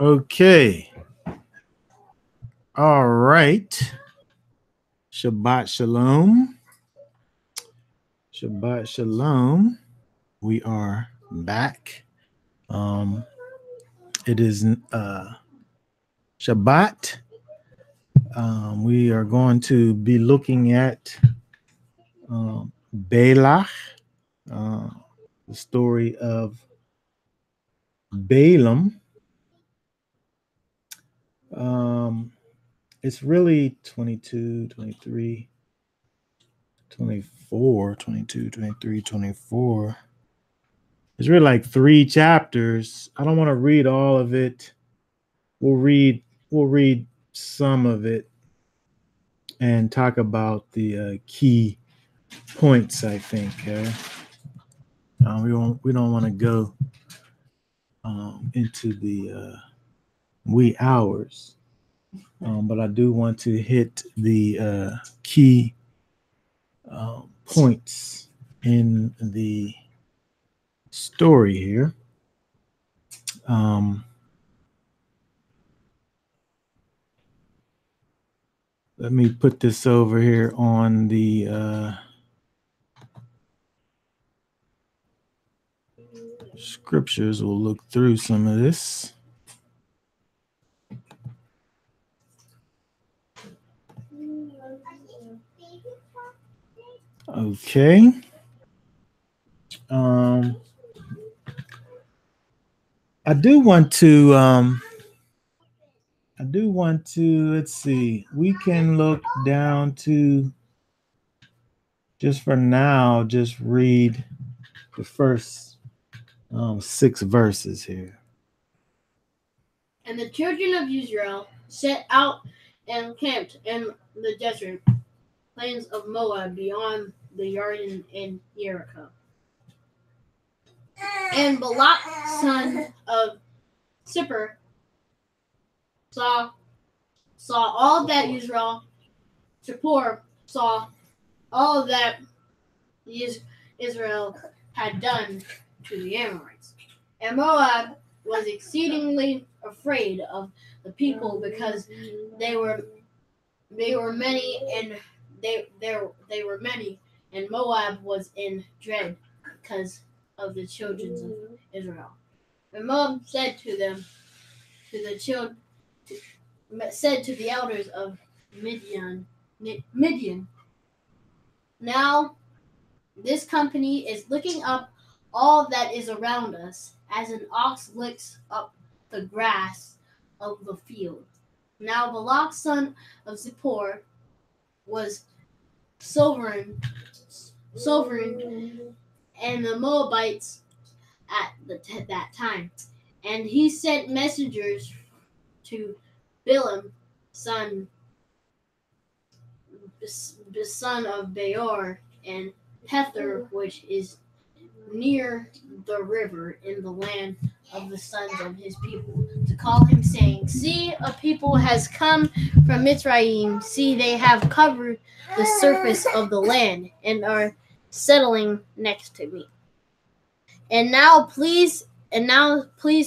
Okay. All right. Shabbat Shalom. Shabbat Shalom. We are back. Um, it is Shabbat. We are going to be looking at Balak, uh, the story of Balaam. It's really 22, 23, 24, 22, 23, 24. It's really like 3 chapters. I don't want to read all of it. We'll read some of it and talk about the key points. I think we don't want to go into the wee hours, but I do want to hit the key points in the story here. Um, Let me put this over here on the scriptures. We'll look through some of this. Okay. I do want to let's see, we can look down to, just for now, just read the first 6 verses here. And the children of Israel set out and camped in the desert plains of Moab beyond the Jordan in Jericho. And Balak, son of Zippor, saw all that Zippor saw all that Israel had done to the Amorites. And Moab was exceedingly afraid of the people because they were many, and they were many, and Moab was in dread because of the children of Israel. And Moab said to the elders of Midian, now this company is licking up all that is around us, as an ox licks up the grass of the field. Now Balak, son of Zippor, was sovereign, and the Moabites at that time. And he sent messengers to Balaam, son of Beor, and Pether, which is near the river in the land of the sons of his people, to call him, saying, See, a people has come from Mitzrayim. See, they have covered the surface of the land and are settling next to me. And now please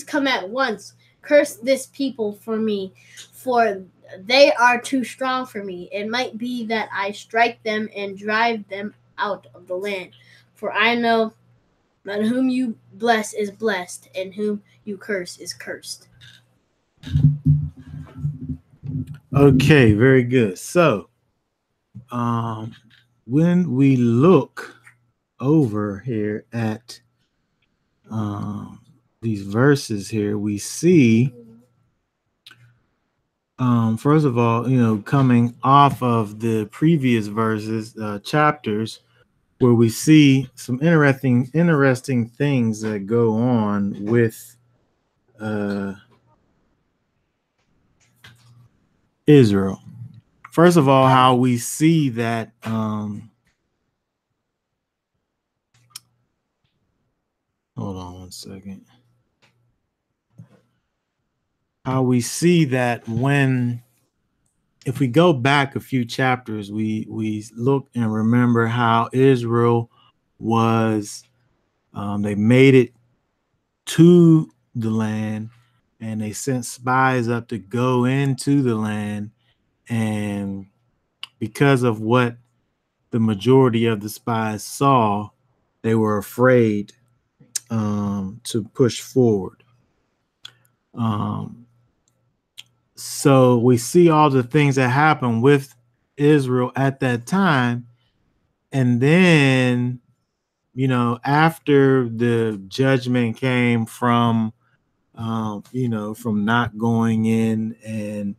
come at once. Curse this people for me, for they are too strong for me. It might be that I strike them and drive them out of the land. For I know that whom you bless is blessed, and whom you curse is cursed. Okay, very good. So, when we look over here at these verses here, we see, first of all, coming off of the previous verses, chapters, where we see some interesting things that go on with Israel. First of all, how we see that hold on one second. How we see that if we go back a few chapters, we look and remember how Israel was, they made it to the land, and they sent spies up to go into the land. And because of what the majority of the spies saw, they were afraid to push forward. So we see all the things that happened with Israel at that time. And then, after the judgment came from, from not going in, and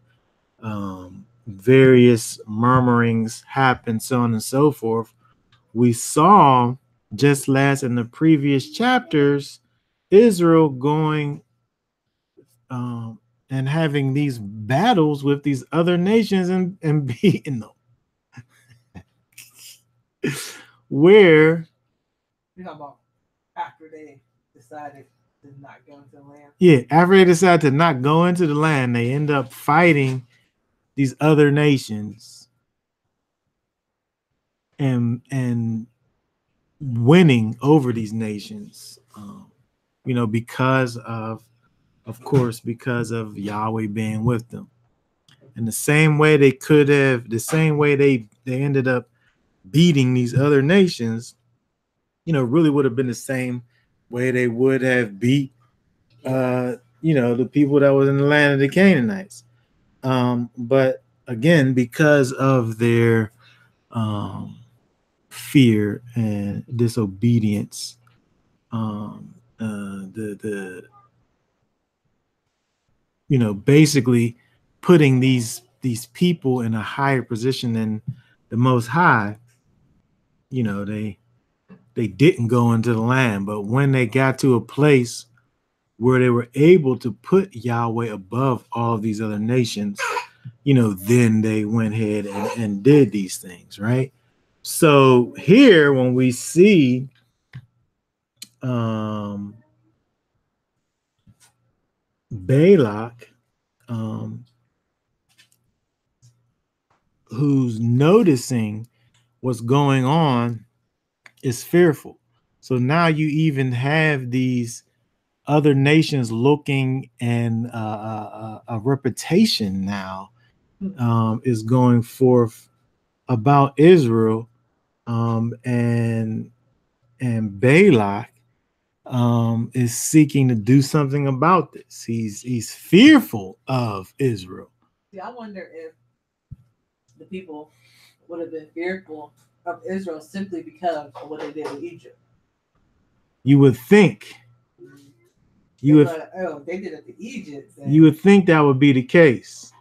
various murmurings happened, so on and so forth, we saw just last in the previous chapters, Israel going and having these battles with these other nations and beating them. Where you talking about after they decided to not go into the land? Yeah, after they decided to not go into the land, they end up fighting these other nations and winning over these nations. Because of course, because of Yahweh being with them. And the same way they ended up beating these other nations, really would have been the same way they would have beat, the people that was in the land of the Canaanites. But again, because of their fear and disobedience, basically putting these people in a higher position than the Most High, they didn't go into the land. But when they got to a place where they were able to put Yahweh above all of these other nations, then they went ahead and did these things, right? So here, when we see Balak, who's noticing what's going on, is fearful. So now you even have these other nations looking, and a reputation now is going forth about Israel, and Balak is seeking to do something about this. He's fearful of Israel. See, I wonder if the people would have been fearful of Israel simply because of what they did in Egypt. You would think. They did it to Egypt. Then. You would think that would be the case.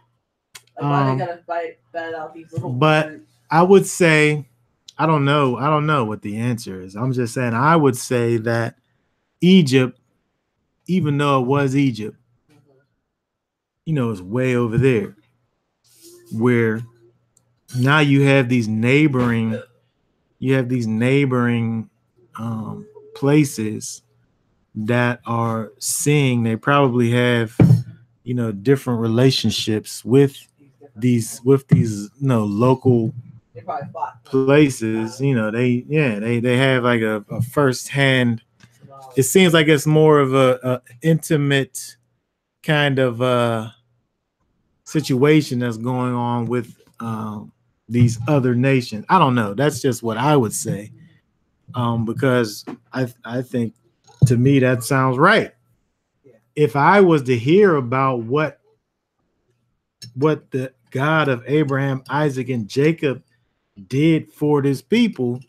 Like, why they gotta fight out these little but words? I would say, I don't know what the answer is. I'm just saying, I would say that Egypt, even though it was Egypt, is way over there, where now you have these neighboring places that are seeing, they probably have different relationships with these local places. They have like a first hand. It seems like it's more of a intimate kind of situation that's going on with these other nations. I don't know. That's just what I would say, because I think, to me, that sounds right. If I was to hear about what the God of Abraham, Isaac, and Jacob did for this people,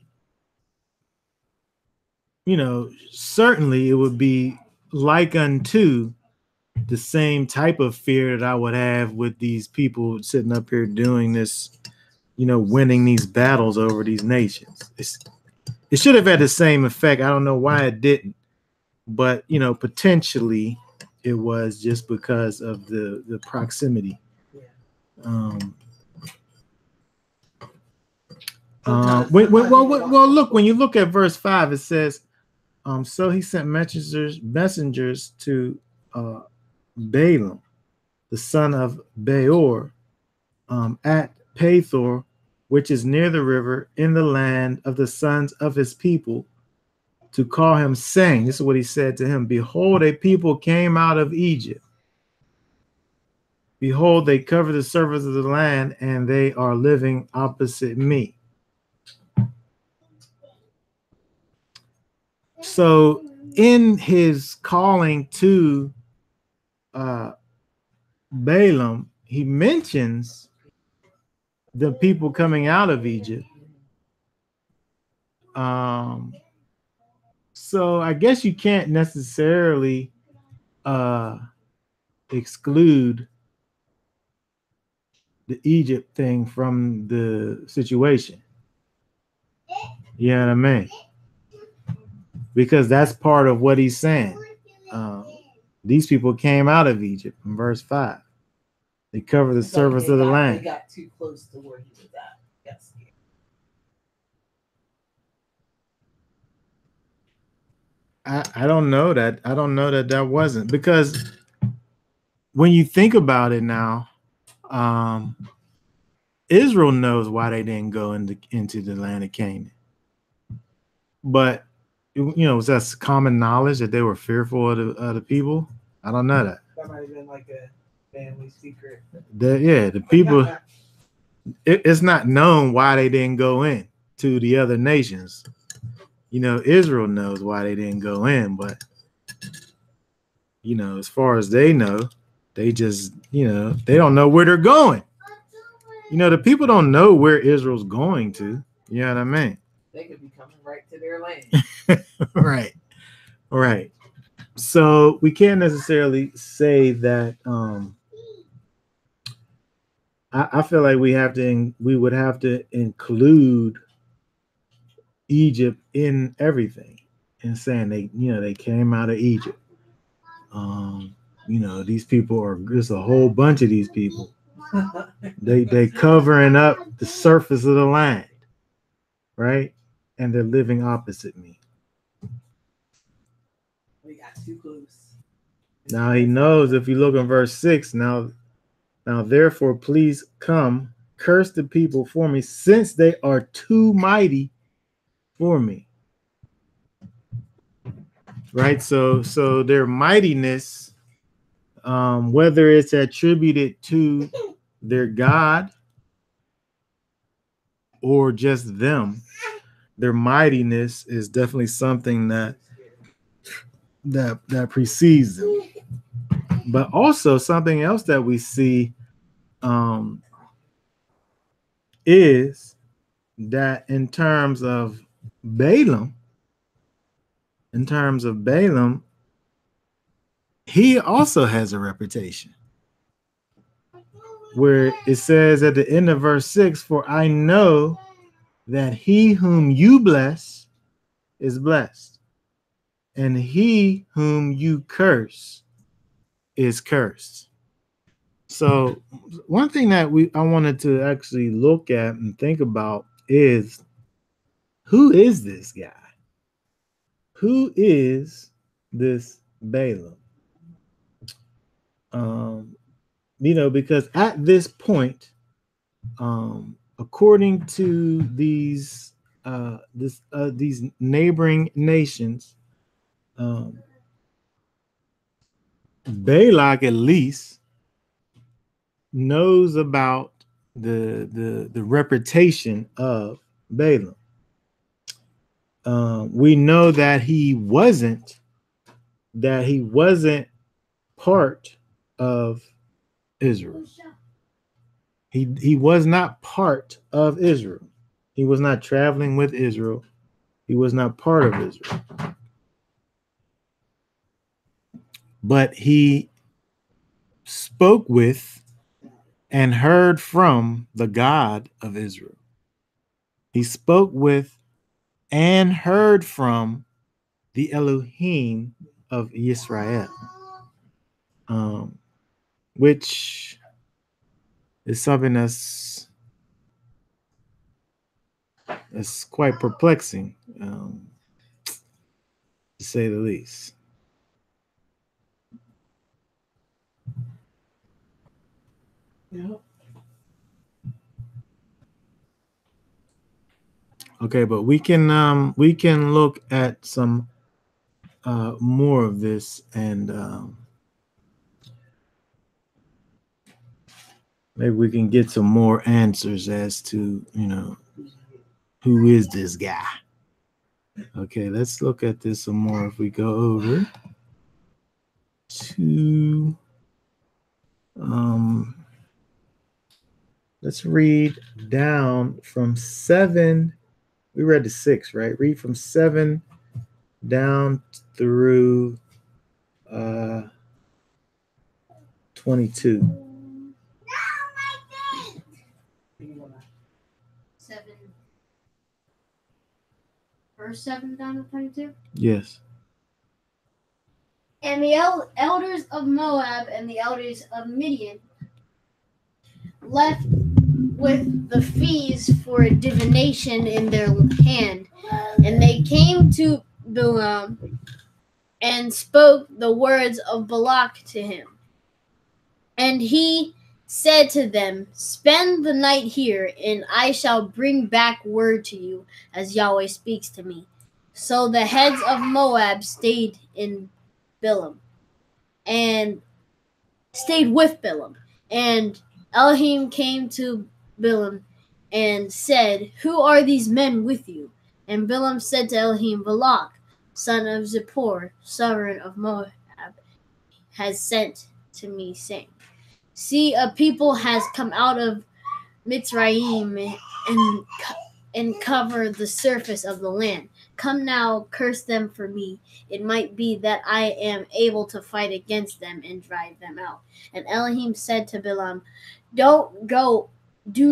certainly it would be like unto the same type of fear that I would have with these people sitting up here doing this, winning these battles over these nations. It should have had the same effect. I don't know why it didn't, but potentially it was just because of the proximity. Look, when you look at verse 5, it says, so he sent messengers to Balaam, the son of Beor, at Pethor, which is near the river, in the land of the sons of his people, to call him, saying, this is what he said to him: behold, a people came out of Egypt, Behold, they cover the surface of the land, and they are living opposite me. So, in his calling to Balaam, he mentions the people coming out of Egypt. So I guess you can't necessarily exclude the Egypt thing from the situation. You know what I mean? Because that's part of what he's saying. These people came out of Egypt in verse 5. They cover the surface of the land. They got too close to where he was at. Yes. I don't know that. I don't know that that wasn't, because when you think about it now, Israel knows why they didn't go into the land of Canaan. But was that common knowledge that they were fearful of the people? I don't know that. That might have been like a family secret. The people. It's not known why they didn't go in to the other nations. Israel knows why they didn't go in, but as far as they know, they just they don't know where they're going. The people don't know where Israel's going to. You know what I mean? They could be coming right to their land. Right. So we can't necessarily say that. I feel like we would have to include Egypt in everything, and saying they came out of Egypt. These people are just a whole bunch of these people. They covering up the surface of the land, right? And they're living opposite me. We got too close. Now he knows, if you look in verse 6, now therefore please come, curse the people for me, since they are too mighty for me. Right? So their mightiness, whether it's attributed to their God or just them, their mightiness is definitely something that precedes them. But also something else that we see is that in terms of Balaam, he also has a reputation. Where it says at the end of verse 6, for I know that he whom you bless is blessed, and he whom you curse is cursed. So one thing that I wanted to actually look at and think about is, who is this guy? Who is this Balaam? Because at this point, according to these neighboring nations, Balak at least knows about the reputation of Balaam. We know that he wasn't part of Israel. He was not part of Israel. He was not traveling with Israel. He was not part of Israel. But he spoke with and heard from the God of Israel. He spoke with and heard from the Elohim of Israel, which is something that's quite perplexing, to say the least. Yeah. Okay, but we can look at some more of this, and maybe we can get some more answers as to, who is this guy? Okay, let's look at this some more. If we go over to, let's read down from 7. We read to 6, right? Read from 7 down through 22. 7. Verse 7 down to 22. Yes. And the elders of Moab and the elders of Midian left with the fees for divination in their hand, and they came to Balaam and spoke the words of Balak to him. And he said to them, "Spend the night here, and I shall bring back word to you as Yahweh speaks to me." So the heads of Moab stayed with Balaam. And Elohim came to Balaam and said, "Who are these men with you?" And Balaam said to Elohim, "Balak, son of Zippor, sovereign of Moab, has sent to me, saying, See, a people has come out of Mitzrayim and cover the surface of the land. Come now, curse them for me. It might be that I am able to fight against them and drive them out." And Elohim said to Balaam, do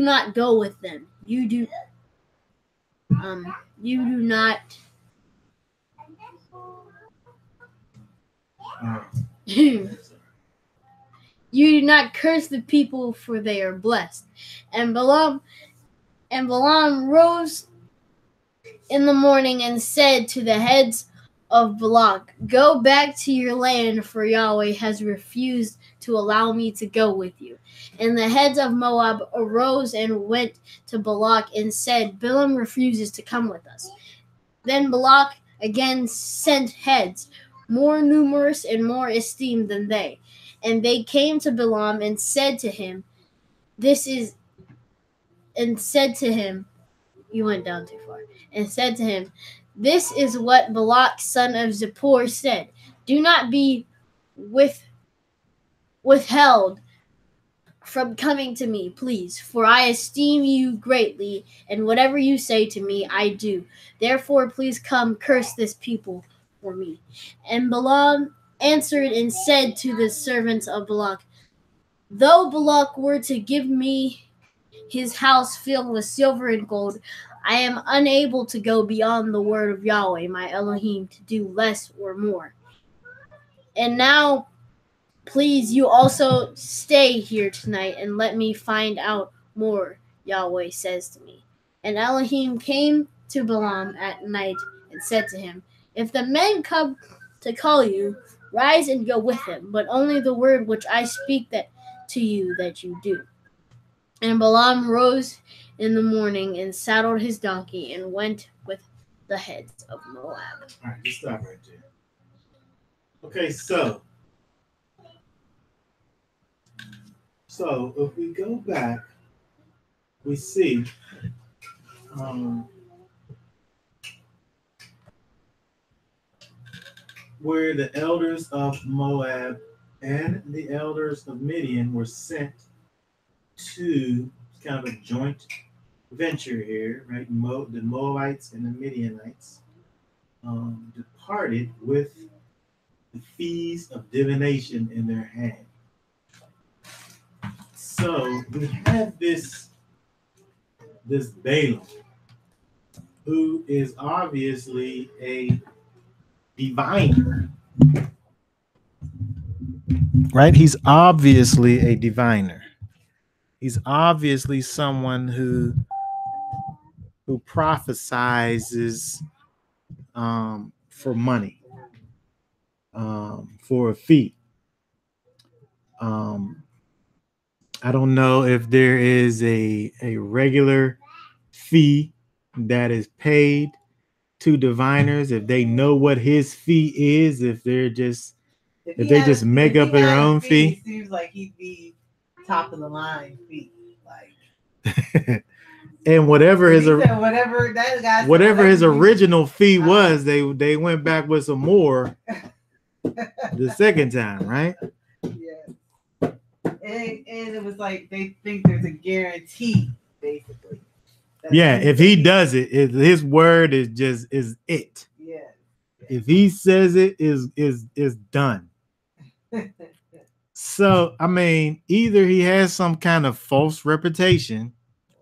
not go with them. You do not you do not curse the people, for they are blessed. And Balaam rose in the morning and said to the heads of Balak, "Go back to your land, for Yahweh has refused to allow me to go with you." And the heads of Moab arose and went to Balak and said, "Balaam refuses to come with us." Then Balak again sent heads, more numerous and more esteemed than they. And they came to Balaam and said to him, you went down too far, and said to him, "This is what Balak, son of Zippor, said. Do not be withheld from coming to me, please, for I esteem you greatly, and whatever you say to me, I do. Therefore, please come, curse this people for me." And Balaam answered and said to the servants of Balak, "Though Balak were to give me his house filled with silver and gold, I am unable to go beyond the word of Yahweh, my Elohim, to do less or more. And now, please, you also stay here tonight and let me find out more," Yahweh says to me. And Elohim came to Balaam at night and said to him, "If the men come to call you, rise and go with them, but only the word which I speak to you that you do." And Balaam rose in the morning and saddled his donkey and went with the heads of Moab. All right, just stop right there. Okay, so if we go back, we see where the elders of Moab and the elders of Midian were sent to kind of a joint venture here, right? The Moabites and the Midianites departed with the fees of divination in their hand. So we have this Balaam, who is obviously a diviner, right? He's obviously a diviner. He's obviously someone who prophesizes for money, for a fee. I don't know if there is a regular fee that is paid to diviners, if they know what his fee is, if they just make up their own fee. Seems like he'd be top of the line feet. Like, and whatever he his said whatever that guy said, whatever his you- original fee was, they went back with some more the second time, right? Yeah. And it was like they think there's a guarantee, basically. Yeah, if he does it, his word is it. Yeah. If he says it, is done. So I mean, either he has some kind of false reputation,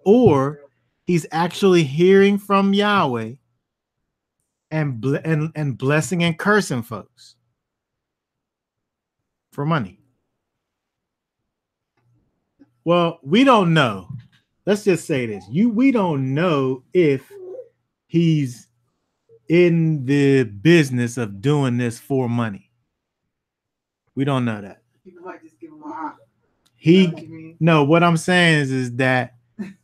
or he's actually hearing from Yahweh and blessing and cursing folks for money. Well, we don't know. Let's just say this. We don't know if he's in the business of doing this for money. We don't know that. People might just give him a eye. What I'm saying is that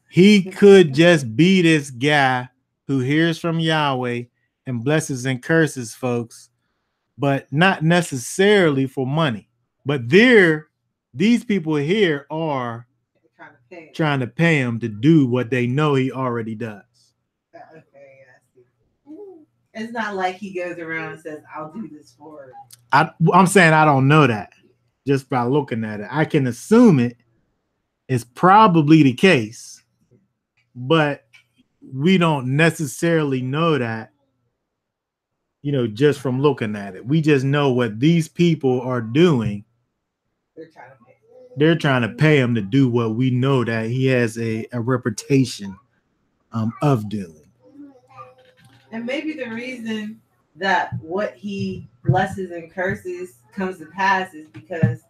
he could just be this guy who hears from Yahweh and blesses and curses folks, but not necessarily for money. But these people here are trying to pay him to do what they know he already does. Okay, yeah. It's not like he goes around and says, "I'll do this for." I'm saying I don't know that just by looking at it. I can assume it is probably the case, but we don't necessarily know that, just from looking at it. We just know what these people are doing. They're trying to pay him to do what we know that he has a reputation of doing. And maybe the reason that what he blesses and curses comes to pass is because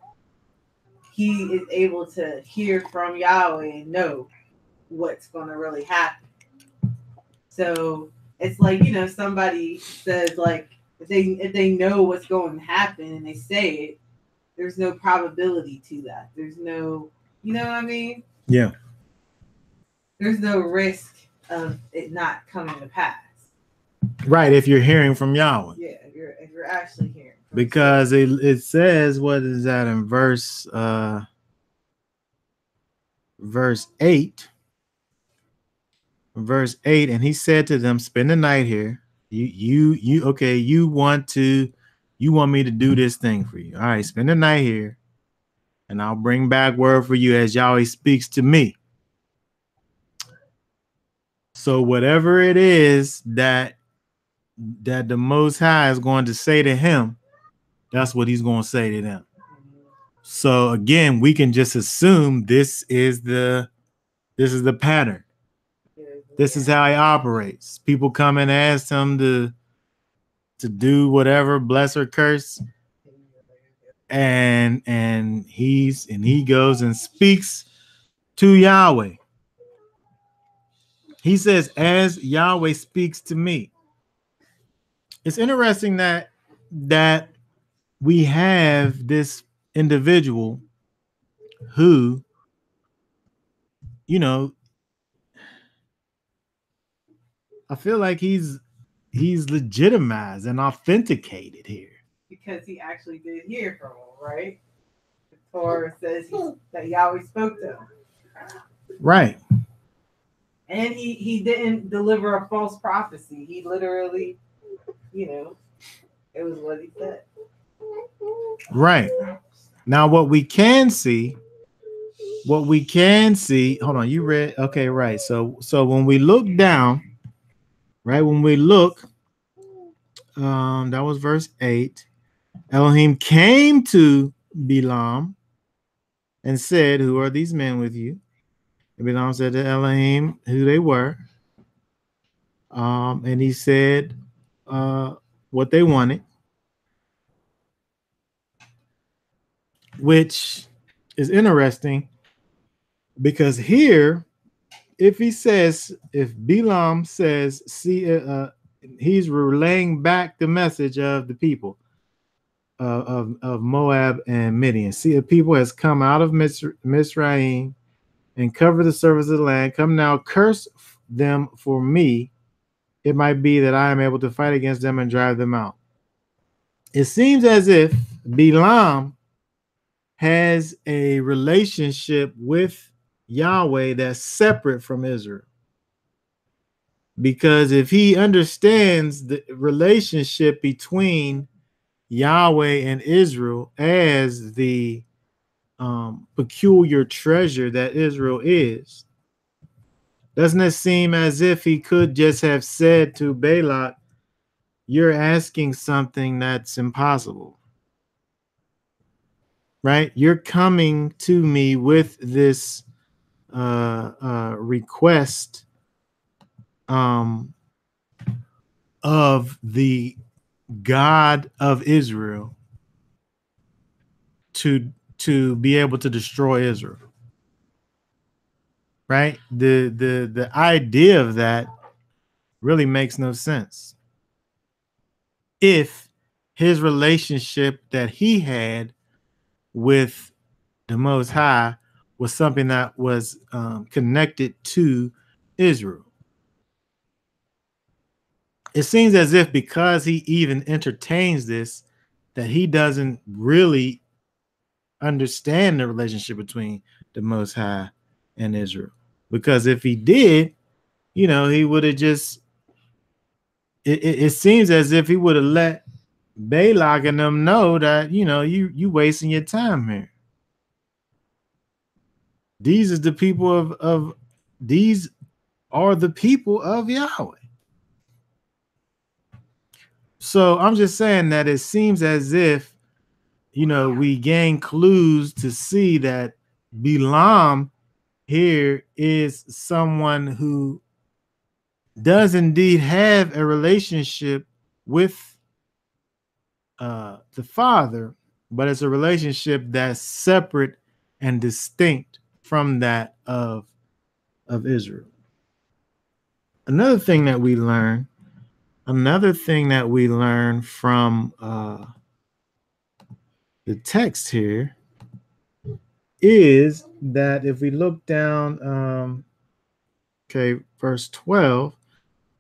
he is able to hear from Yahweh and know what's going to really happen. So it's like, somebody says, like, if they know what's going to happen and they say it, there's no probability to that. There's no, you know what I mean? Yeah. There's no risk of it not coming to pass. Right, if you're hearing from Yahweh. Yeah, if you're actually hearing. Because it says, what is that in verse 8? Verse 8, and he said to them, "Spend the night here. You want me to do this thing for you. All right, spend the night here, and I'll bring back word for you as Yahweh speaks to me." So whatever it is that the Most High is going to say to him, that's what he's going to say to them. So again, we can just assume this is the pattern. This is how he operates. People come and ask him to do whatever, bless or curse, and he goes and speaks to Yahweh. He says, "As Yahweh speaks to me." It's interesting that we have this individual who, I feel like he's legitimized and authenticated here. Because he actually did hear from him, right? The Torah says that Yahweh spoke to him. Right. And he didn't deliver a false prophecy. He literally, it was what he said. Right. Now what we can see, hold on, you read, okay, right. So when we look down, right, that was verse 8. Elohim came to Balaam and said, "Who are these men with you?" And Balaam said to Elohim who they were. And he said what they wanted, which is interesting because here, if Balaam says, he's relaying back the message of the people of Moab and Midian. See, a people has come out of Mizraim and cover the surface of the land. Come now, curse them for me. It might be that I am able to fight against them and drive them out. It seems as if Balaam has a relationship with Yahweh that's separate from Israel. Because if he understands the relationship between Yahweh and Israel as the peculiar treasure that Israel is, doesn't it seem as if he could just have said to Balak, you're asking something that's impossible, right? You're coming to me with this request of the God of Israel to be able to destroy Israel, right? The idea of that really makes no sense if his relationship that he had with the Most High was something that was connected to Israel. It seems as if because he even entertains this, that he doesn't really understand the relationship between the Most High and Israel. Because if he did, he would have just, it seems as if he would have let Balak and them know that, you wasting your time here. These are the people of these are the people of Yahweh. So I'm just saying that it seems as if, we gain clues to see that Bilam here is someone who does indeed have a relationship with the Father, but it's a relationship that's separate and distinct from that of Israel. Another thing that we learn from the text here is that if we look down, verse 12,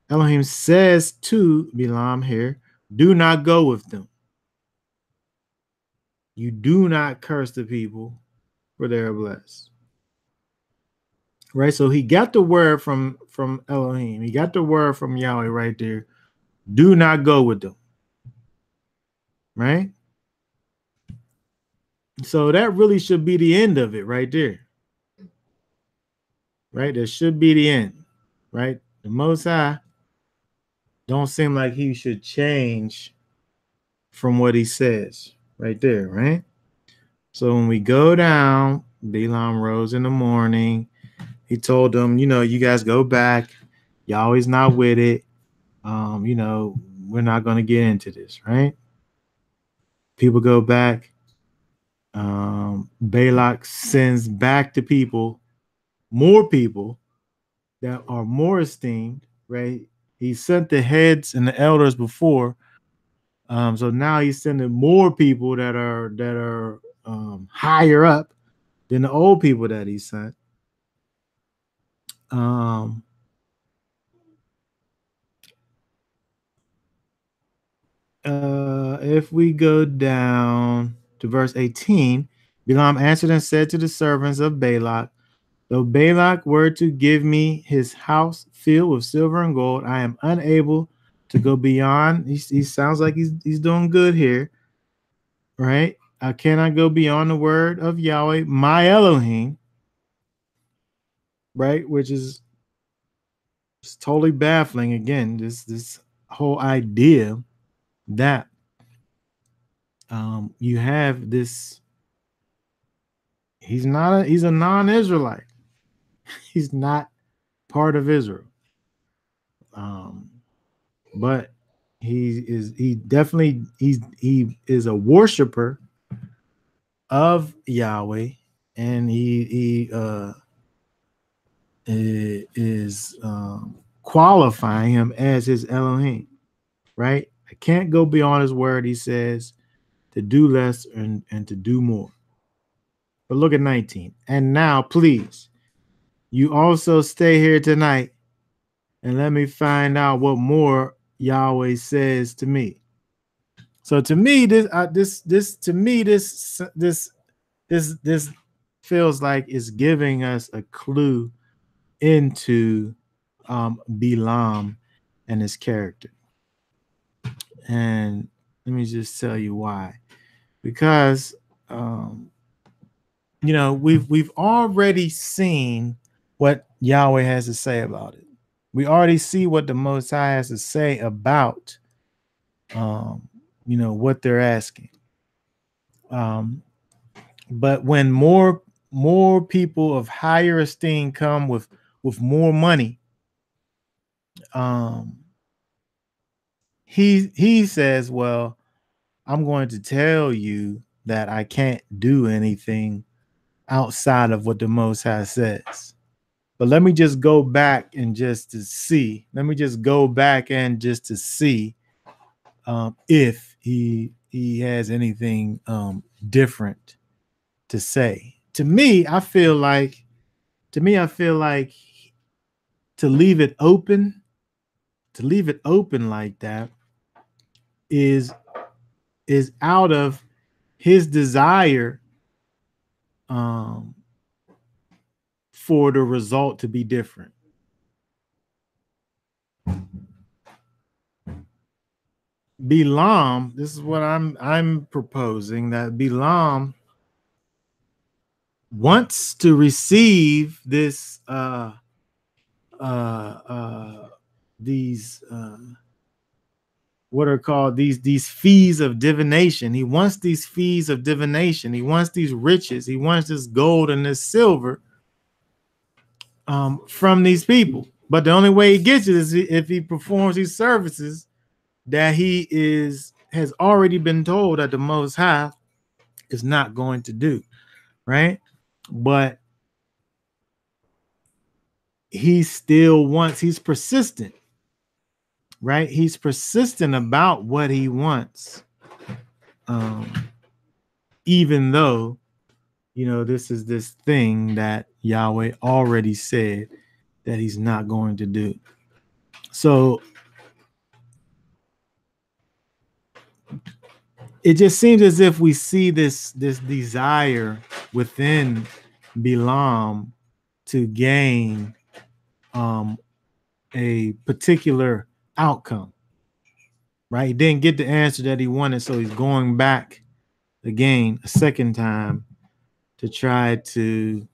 Elohim says to Bilam here, do not go with them. You do not curse the people, for they are blessed. Right? So he got the word from Elohim. He got the word from Yahweh right there. Do not go with them. Right? So that really should be the end of it right there. Right? That should be the end. Right? The Most High don't seem like he should change from what he says right there, right? So when we go down, Bilam rose in the morning. He told them, you guys go back. Yahweh's not with it. We're not going to get into this, right? People go back. Balak sends back the people, more people that are more esteemed, right? He sent the heads and the elders before. So now he's sending more people that are higher up than the old people that he sent. If we go down to verse 18, Bilam answered and said to the servants of Balak, though Balak were to give me his house filled with silver and gold, I am unable to go beyond. He sounds like he's doing good here, right? I cannot go beyond the word of Yahweh, my Elohim, right? Which is totally baffling. Again, this whole idea that you have this. He's a non-Israelite. He's not part of Israel. But he is a worshiper of Yahweh, and he is qualifying him as his Elohim, right? I can't go beyond his word, he says, to do less and to do more. But look at 19. And now, please, you also stay here tonight and let me find out what more Yahweh says to me. So to me, this this feels like it's giving us a clue into Balaam and his character. And let me just tell you why. Because we've already seen what Yahweh has to say about it. We already see what the Most High has to say about what they're asking. But when more people of higher esteem come with more money, he says, well, I'm going to tell you that I can't do anything outside of what the Most High says. But let me just go back and just to see. Let me just go back and just to see if he has anything different to say. To me, I feel like to leave it open like that is out of his desire for the result to be different. Balaam, this is what I'm proposing, that Balaam wants to receive this these what are called these fees of divination. He wants these fees of divination. He wants these riches. He wants this gold and this silver from these people. But the only way he gets it is if he performs these services that he has already been told that the Most High is not going to do, right? But he still wants, he's persistent, right? He's persistent about what he wants, even though, this is this thing that Yahweh already said that he's not going to do. So it just seems as if we see this desire within Balaam to gain a particular outcome, right? He didn't get the answer that he wanted, so he's going back again a second time to try to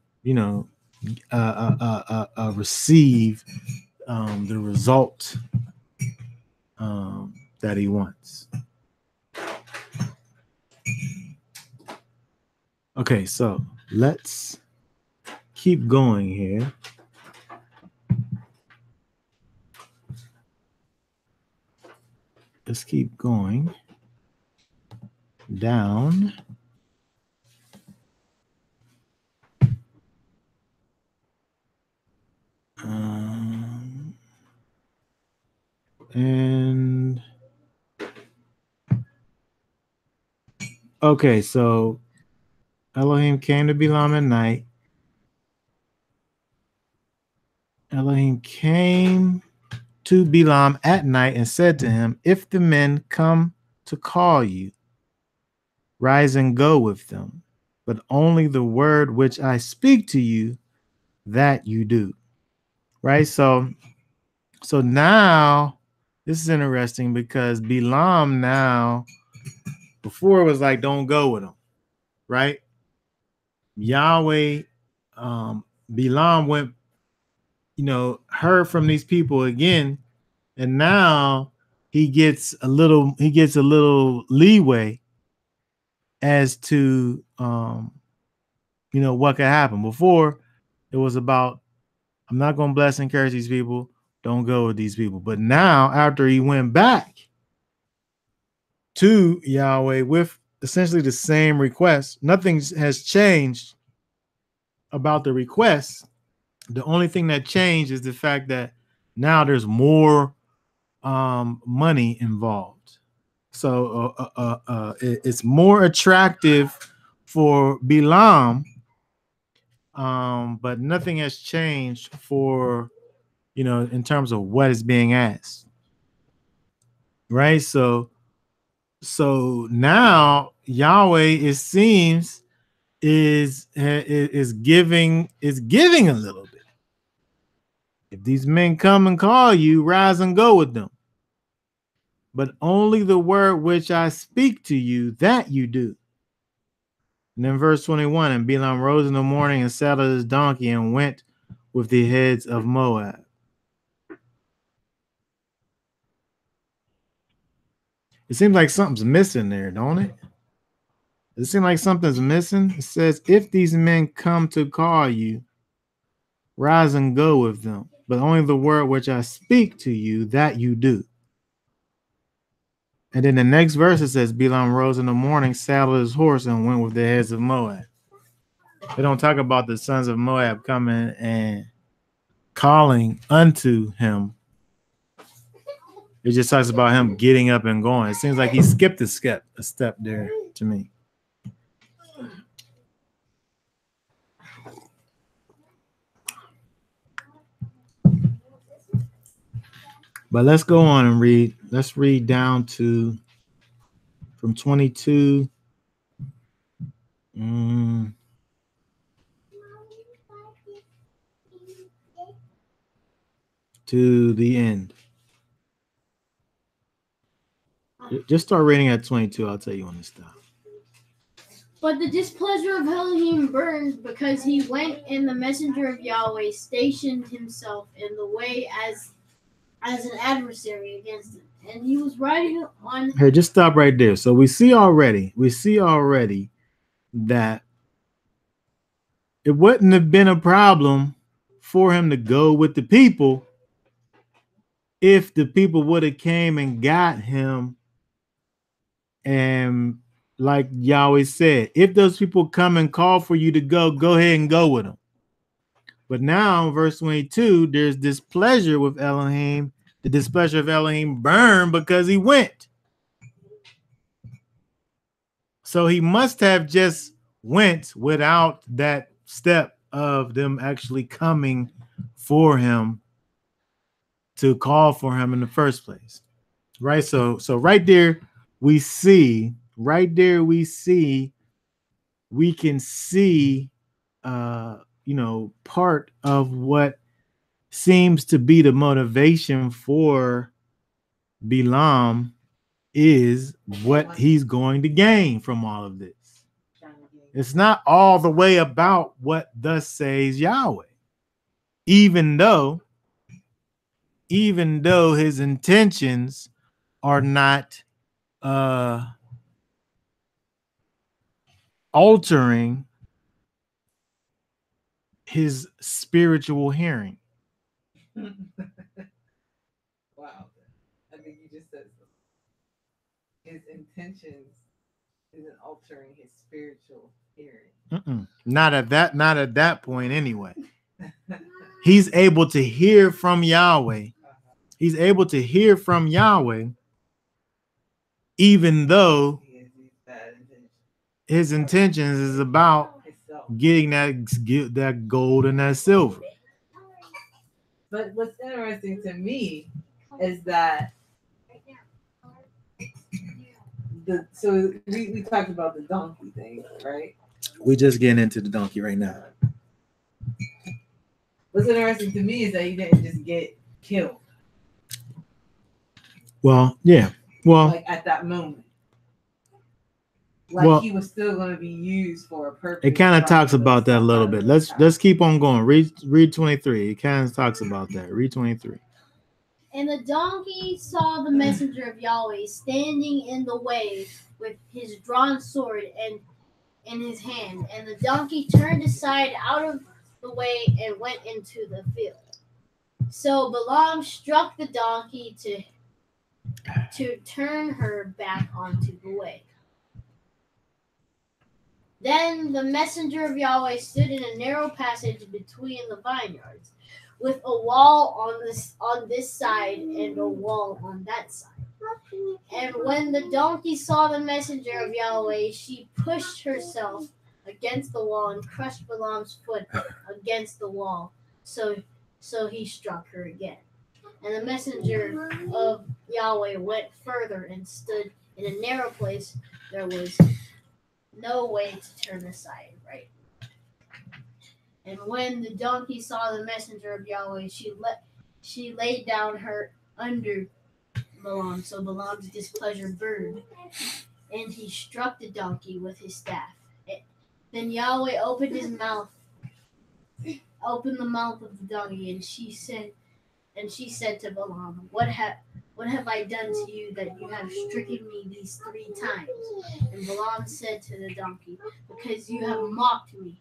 receive the result that he wants. Okay, so let's keep going here. Let's keep going down. And okay, so Elohim came to Balaam at night. Elohim came to Balaam at night and said to him, if the men come to call you, rise and go with them, but only the word which I speak to you, that you do. Right? So now this is interesting because Balaam now, before it was like, don't go with him, right? Yahweh, Balaam went, heard from these people again, and now he gets a little leeway as to what could happen. Before it was about, I'm not going to bless and curse these people, don't go with these people. But now, after he went back to Yahweh with essentially the same request, nothing has changed about the request. The only thing that changed is the fact that now there's more money involved. So it's more attractive for Balaam, but nothing has changed for, in terms of what is being asked. Right? So now Yahweh, it seems, is giving a little bit. If these men come and call you, rise and go with them. But only the word which I speak to you, that you do. And then verse 21, and Balaam rose in the morning and saddled his donkey and went with the heads of Moab. It seems like something's missing there, don't it? It seems like something's missing. It says, if these men come to call you, rise and go with them. But only the word which I speak to you, that you do. And then the next verse it says, Balaam rose in the morning, saddled his horse, and went with the heads of Moab. They don't talk about the sons of Moab coming and calling unto him. It just talks about him getting up and going. It seems like he skipped a step there to me. But let's go on and read. Let's read down to from 22 to the end. Just start reading at 22. I'll tell you when to stop. But the displeasure of Elohim burned because he went, and the messenger of Yahweh stationed himself in the way as an adversary against him. And he was riding on. Here, just stop right there. So we see already that it wouldn't have been a problem for him to go with the people if the people would have came and got him. And like Yahweh said, if those people come and call for you to go ahead and go with them. But now, verse 22, there's displeasure with Elohim. The displeasure of Elohim burned because he went. So he must have just went without that step of them actually coming for him to call for him in the first place. Right? So right there, we can see part of what seems to be the motivation for Balaam is what he's going to gain from all of this. It's not all the way about what thus says Yahweh, even though his intentions are not altering his spiritual hearing. Wow. I think you just said so. His intentions isn't altering his spiritual hearing. Not at that point anyway. He's able to hear from Yahweh. He's able to hear from Yahweh, even though his intentions is about getting that gold and that silver. But what's interesting to me is that so we talked about the donkey thing, right? We just getting into the donkey right now. What's interesting to me is that he didn't just get killed. Well, yeah. Well, like at that moment. Like he was still going to be used for a purpose. It kind of talks about that a little bit. Let's keep on going. Read 23. It kind of talks about that. Read 23. And the donkey saw the messenger of Yahweh standing in the way with his drawn sword and in his hand. And the donkey turned aside out of the way and went into the field. So Balaam struck the donkey to turn her back onto the way. Then the messenger of Yahweh stood in a narrow passage between the vineyards, with a wall on this side and a wall on that side. And when the donkey saw the messenger of Yahweh, she pushed herself against the wall and crushed Balaam's foot against the wall. So he struck her again. And the messenger of Yahweh went further and stood in a narrow place. There was no way to turn aside, right? And when the donkey saw the messenger of Yahweh, she laid down her under Balaam, so Balaam's displeasure burned, and he struck the donkey with his staff. Then Yahweh opened the mouth of the donkey, and she said to Balaam, what have I done to you that you have stricken me these 3 times? And Balaam said to the donkey, because you have mocked me.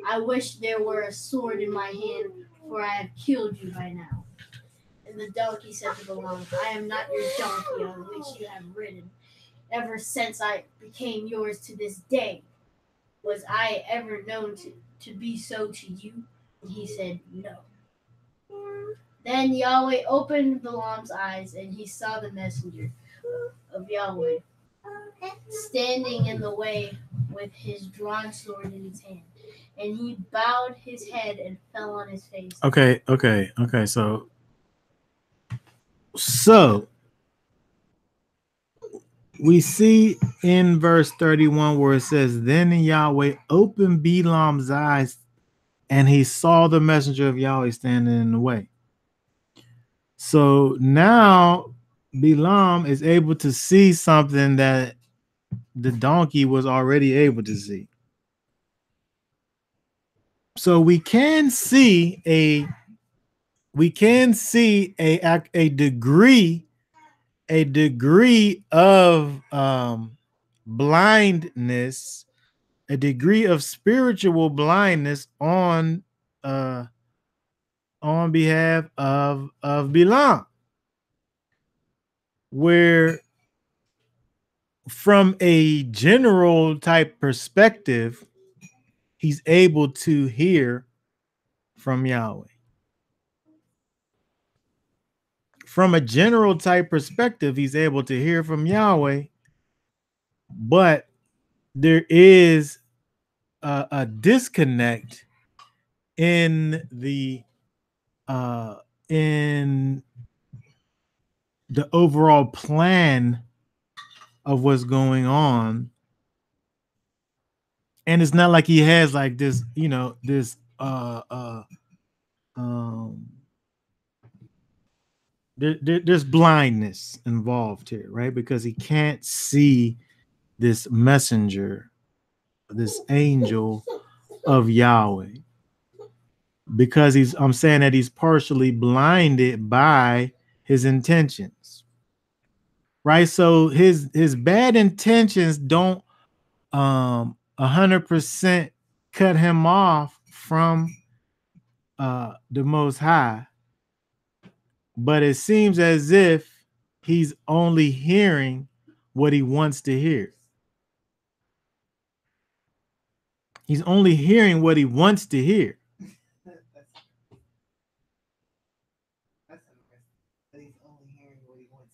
I wish there were a sword in my hand, for I have killed you by now. And the donkey said to Balaam, I am not your donkey on which you have ridden. Ever since I became yours to this day, was I ever known to be so to you? And he said, no. Then Yahweh opened Balaam's eyes, and he saw the messenger of Yahweh standing in the way with his drawn sword in his hand. And he bowed his head and fell on his face. Okay. So we see in verse 31 where it says, then Yahweh opened Balaam's eyes, and he saw the messenger of Yahweh standing in the way. So now Balaam is able to see something that the donkey was already able to see. So we can see a degree of blindness, a degree of spiritual blindness on behalf of Balaam, where from a general type perspective, he's able to hear from Yahweh. From a general type perspective, he's able to hear from Yahweh, but there is a disconnect in the overall plan of what's going on. And it's not like he has like this, there's blindness involved here, right? Because he can't see this messenger, this angel of Yahweh, because I'm saying that he's partially blinded by his intentions, right? So his bad intentions don't 100% cut him off from the Most High, but it seems as if he's only hearing what he wants to hear. He's only hearing what he wants to hear. He's only hearing what he wants.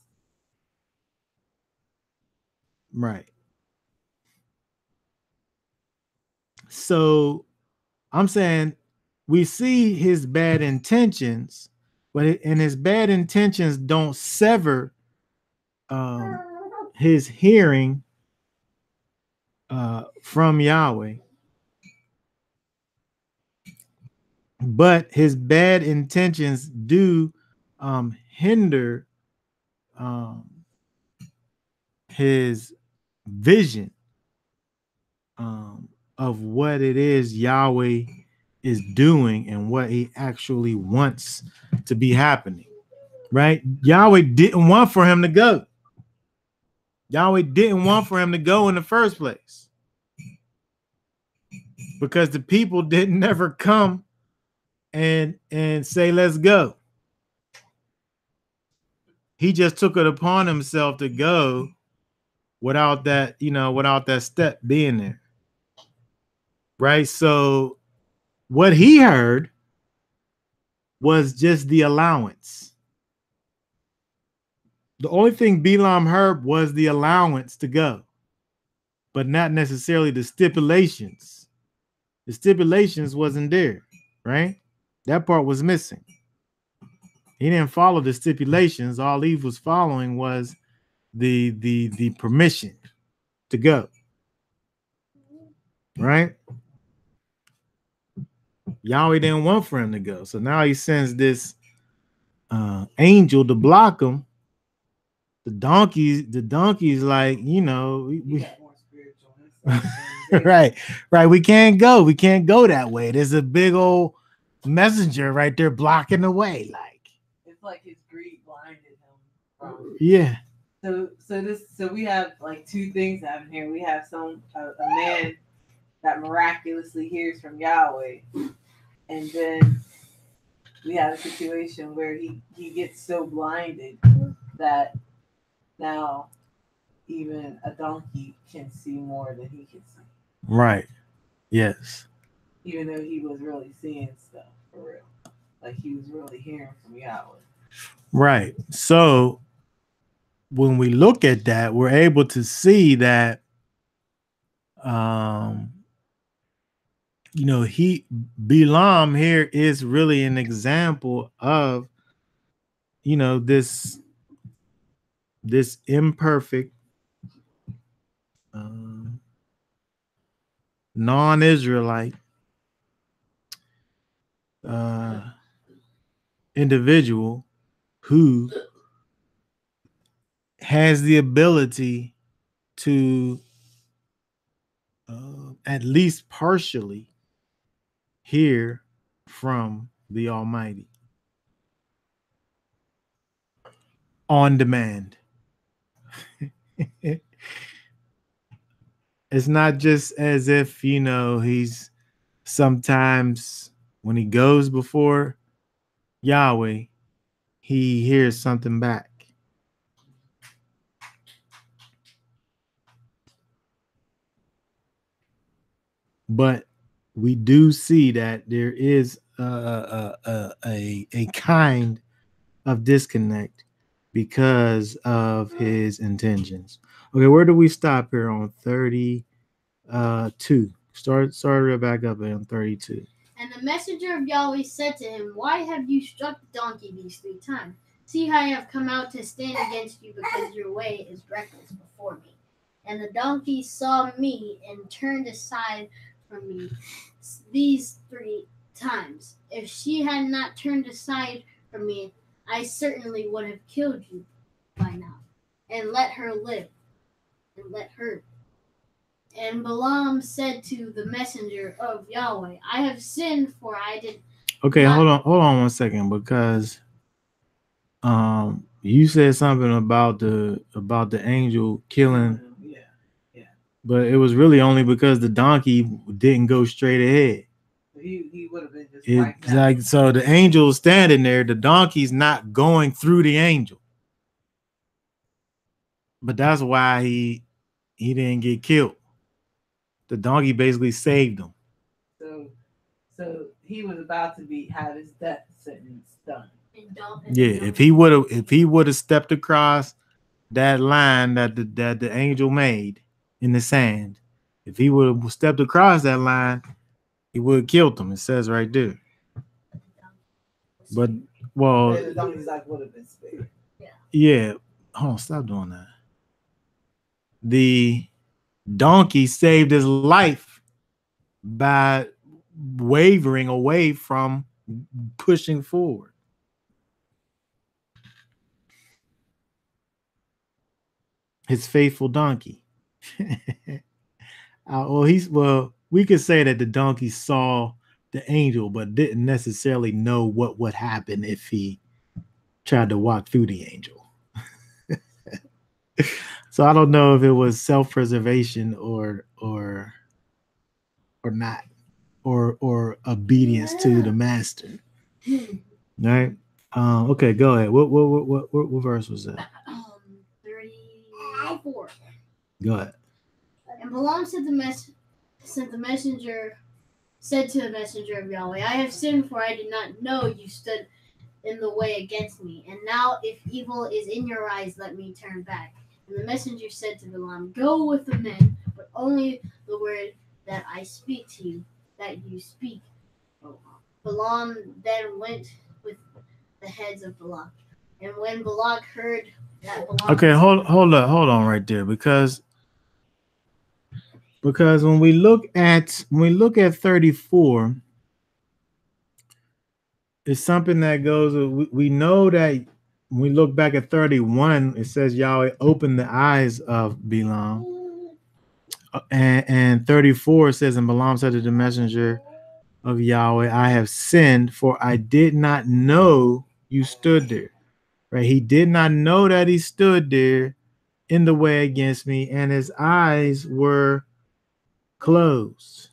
Right. So I'm saying we see his bad intentions, and his bad intentions don't sever his hearing from Yahweh. But his bad intentions do hinder his vision of what it is Yahweh is doing and what he actually wants to be happening, right? Yahweh didn't want for him to go. Yahweh didn't want for him to go in the first place, because the people didn't never come and say, let's go. He just took it upon himself to go without that step being there. Right. So what he heard was just the allowance. The only thing Balaam heard was the allowance to go, but not necessarily the stipulations. The stipulations wasn't there, right? That part was missing. He didn't follow the stipulations. All he was following was the permission to go. right? Yahweh didn't want for him to go. So now he sends this angel to block him. The donkey's like, He got more spiritual insight than they- right. We can't go that way. There's a big old messenger right there blocking the way. Like, It's like his greed blinded him. Yeah. So we have like two things happening here. We have a man that miraculously hears from Yahweh, and then we have a situation where he gets so blinded that now even a donkey can see more than he can see. Right. Yes. Even though he was really seeing stuff for real. Like he was really hearing from Yahweh. Right. So when we look at that, we're able to see that Bilam here is really an example of this imperfect non-Israelite individual who has the ability to at least partially hear from the Almighty on demand. It's not just as if, he's sometimes when he goes before Yahweh, he hears something back. But we do see that there is a kind of disconnect because of his intentions. Okay, where do we stop here on 32? Start back up on 32. And the messenger of Yahweh said to him, Why have you struck the donkey these 3 times? See how I have come out to stand against you, because your way is reckless before me. And the donkey saw me and turned aside from me these 3 times. If she had not turned aside from me, I certainly would have killed you by now, and let her live, and let her. And Balaam said to the messenger of Yahweh, I have sinned, for I did. Okay, hold on 1 second, because you said something about the angel killing. Yeah. But it was really only because the donkey didn't go straight ahead. He would have been just it's like, so the angel's standing there, the donkey's not going through the angel. But that's why he didn't get killed. The donkey basically saved him. So he was about to have his death sentence done. Yeah, if he would have stepped across that line that the angel made in the sand, if he would have stepped across that line, he would have killed him. It says right there. But The donkey's life would have been spared. Yeah. Oh, stop doing that. The donkey saved his life by wavering away from pushing forward. His faithful donkey. We could say that the donkey saw the angel, but didn't necessarily know what would happen if he tried to walk through the angel. So I don't know if it was self-preservation or not, or obedience to the master. All right. Okay, go ahead. What verse was that? 34. Go ahead. And Balaam said to the messenger of Yahweh, I have sinned, for I did not know you stood in the way against me. And now, if evil is in your eyes, let me turn back. And the messenger said to Balaam, Go with the men, but only the word that I speak to you, that you speak. Balaam then went with the heads of Balak. And when Balak heard that Balaam... Okay, hold on right there, because Because when we look at 34, it's something that goes. We know that when we look back at 31, it says Yahweh opened the eyes of Balaam. And 34 says, and Balaam said to the messenger of Yahweh, I have sinned, for I did not know you stood there. Right? He did not know that he stood there in the way against me, and his eyes were closed.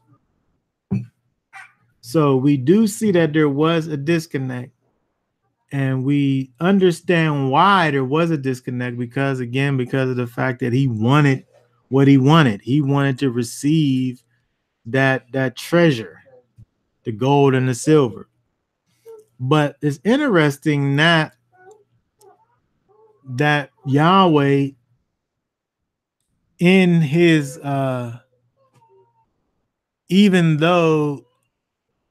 So we do see that there was a disconnect, and we understand why there was a disconnect because of the fact that he wanted what he wanted. He wanted to receive that treasure, the gold and the silver. But it's interesting that Yahweh in his even though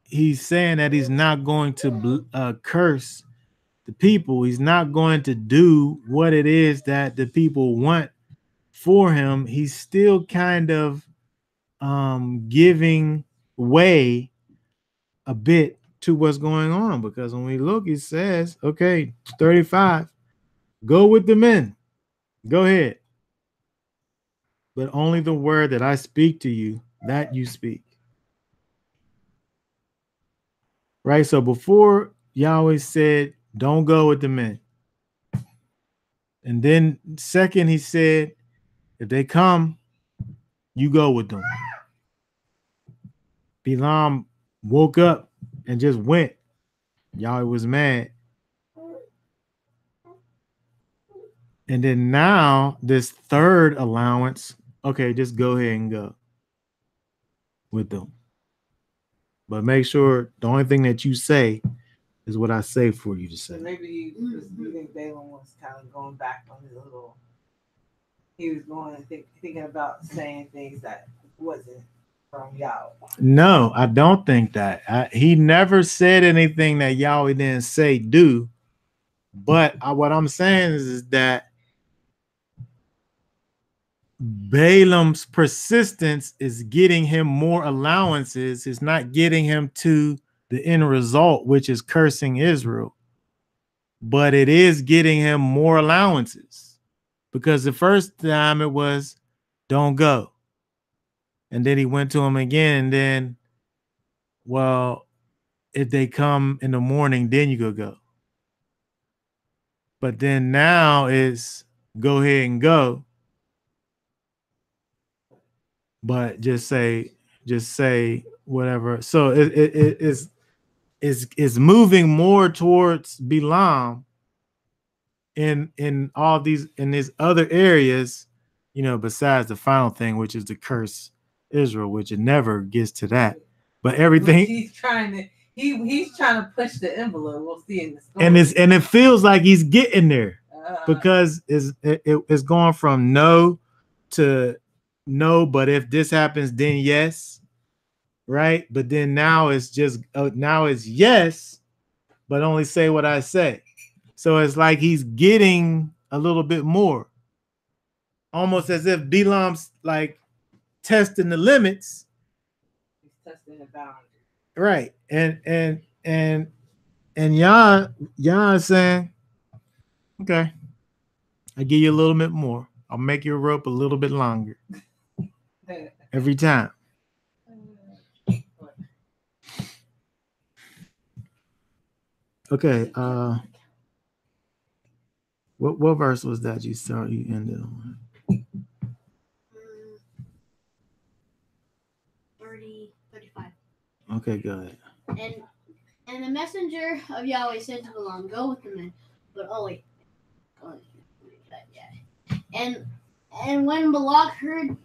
he's saying that he's not going to curse the people, he's not going to do what it is that the people want for him, he's still kind of giving way a bit to what's going on, because when we look, it says, okay, 35, go with the men, go ahead, but only the word that I speak to you, that you speak. Right? So before, Yahweh said, don't go with the men. And then second, he said, if they come, you go with them. Balaam woke up and just went. Yahweh was mad. And then now this third allowance, okay, just go ahead and go with them. But make sure the only thing that you say is what I say for you to say. So maybe you think Balaam was kind of going back on his little. He was going and thinking about saying things that wasn't from Yahweh. No, I don't think that. He never said anything that Yahweh didn't say do. But what I'm saying is that Balaam's persistence is getting him more allowances. It's not getting him to the end result, which is cursing Israel. But it is getting him more allowances. Because the first time it was, don't go. And then he went to him again. And then, well, if they come in the morning, then you could go. But then now is go ahead and go. But just say whatever. So it's moving more towards Balaam in all these other areas, besides the final thing, which is to curse Israel, which it never gets to that. But everything he's trying to push the envelope. We'll see in the story. And it feels like he's getting there because it's going from no to no, but if this happens, then yes, right? But then now it's just now it's yes, but only say what I say. So it's like he's getting a little bit more, almost as if Balaam's like testing the limits. He's testing the boundaries, right? And Yah is saying, okay, I give you a little bit more. I'll make your rope a little bit longer every time. Okay. What verse was that you ended on? 35. Okay, go ahead. And the messenger of Yahweh said to Balaam, go with the men. But And when Balak heard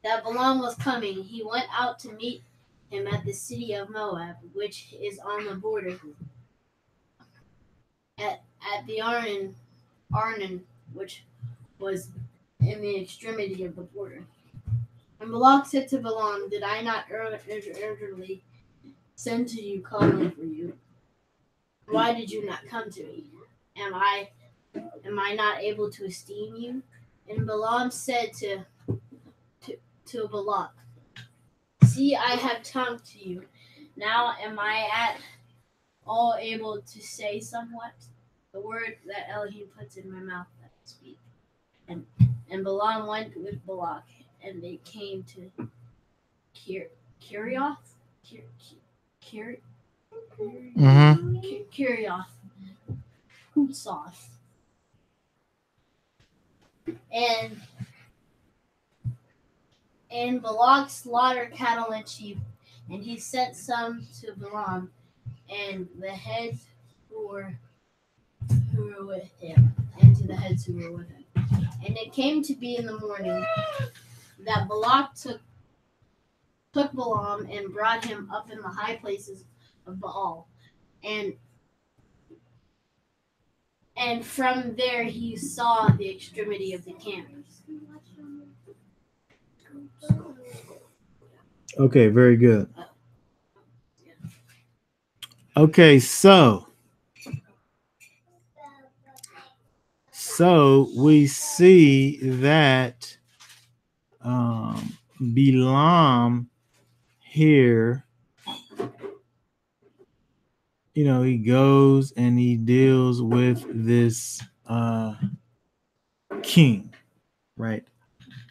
that Balaam was coming, he went out to meet him at the city of Moab, which is on the border, at the Arnon, which was in the extremity of the border. And Balak said to Balaam, did I not urgently send to you, calling for you? Why did you not come to me? Am I not able to esteem you? And Balaam said to to Balak, "See, I have talked to you. Now am I at all able to say somewhat? The word that Elohim puts in my mouth that I speak." And Balaam went with Balak, and they came to Kirioth, Kirioth, Hutzoth, and Balak slaughtered cattle and sheep, and he sent some to Balaam and the heads who were with him, and to the heads who were with him. And it came to be in the morning that Balak took Balaam and brought him up in the high places of Baal, and from there he saw the extremity of the camp. Okay, very good. Okay, so we see that Balaam here, he goes and he deals with this king, right?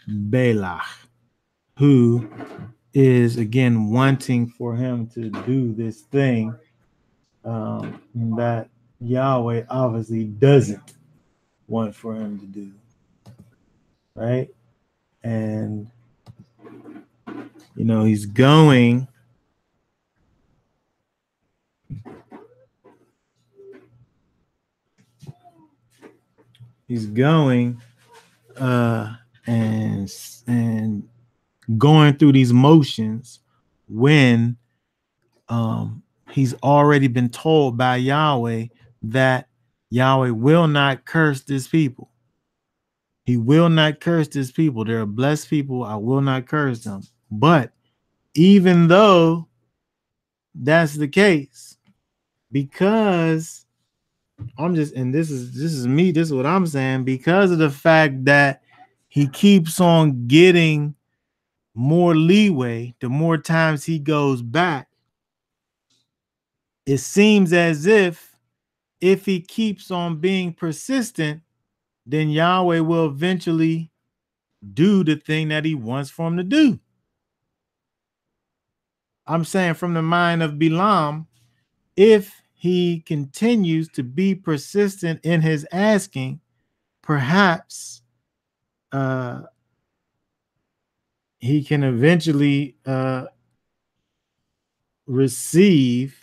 Balak, who is again wanting for him to do this thing that Yahweh obviously doesn't want for him to do, right? And he's going and going through these motions when he's already been told by Yahweh that Yahweh will not curse this people. He will not curse this people. They're a blessed people. I will not curse them. But even though that's the case, because this is me, this is what I'm saying, because of the fact that he keeps on getting more leeway the more times he goes back, it seems as if he keeps on being persistent, then Yahweh will eventually do the thing that he wants for him to do. I'm saying from the mind of Balaam, if he continues to be persistent in his asking, perhaps he can eventually receive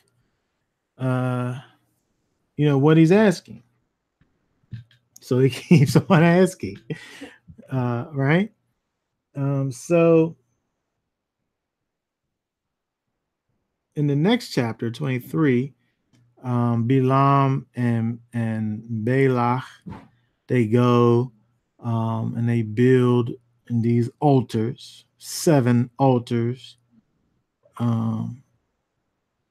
what he's asking. So he keeps on asking, right? So in the next chapter, 23, Balaam and Balak, they go and they build these altars, 7 altars, and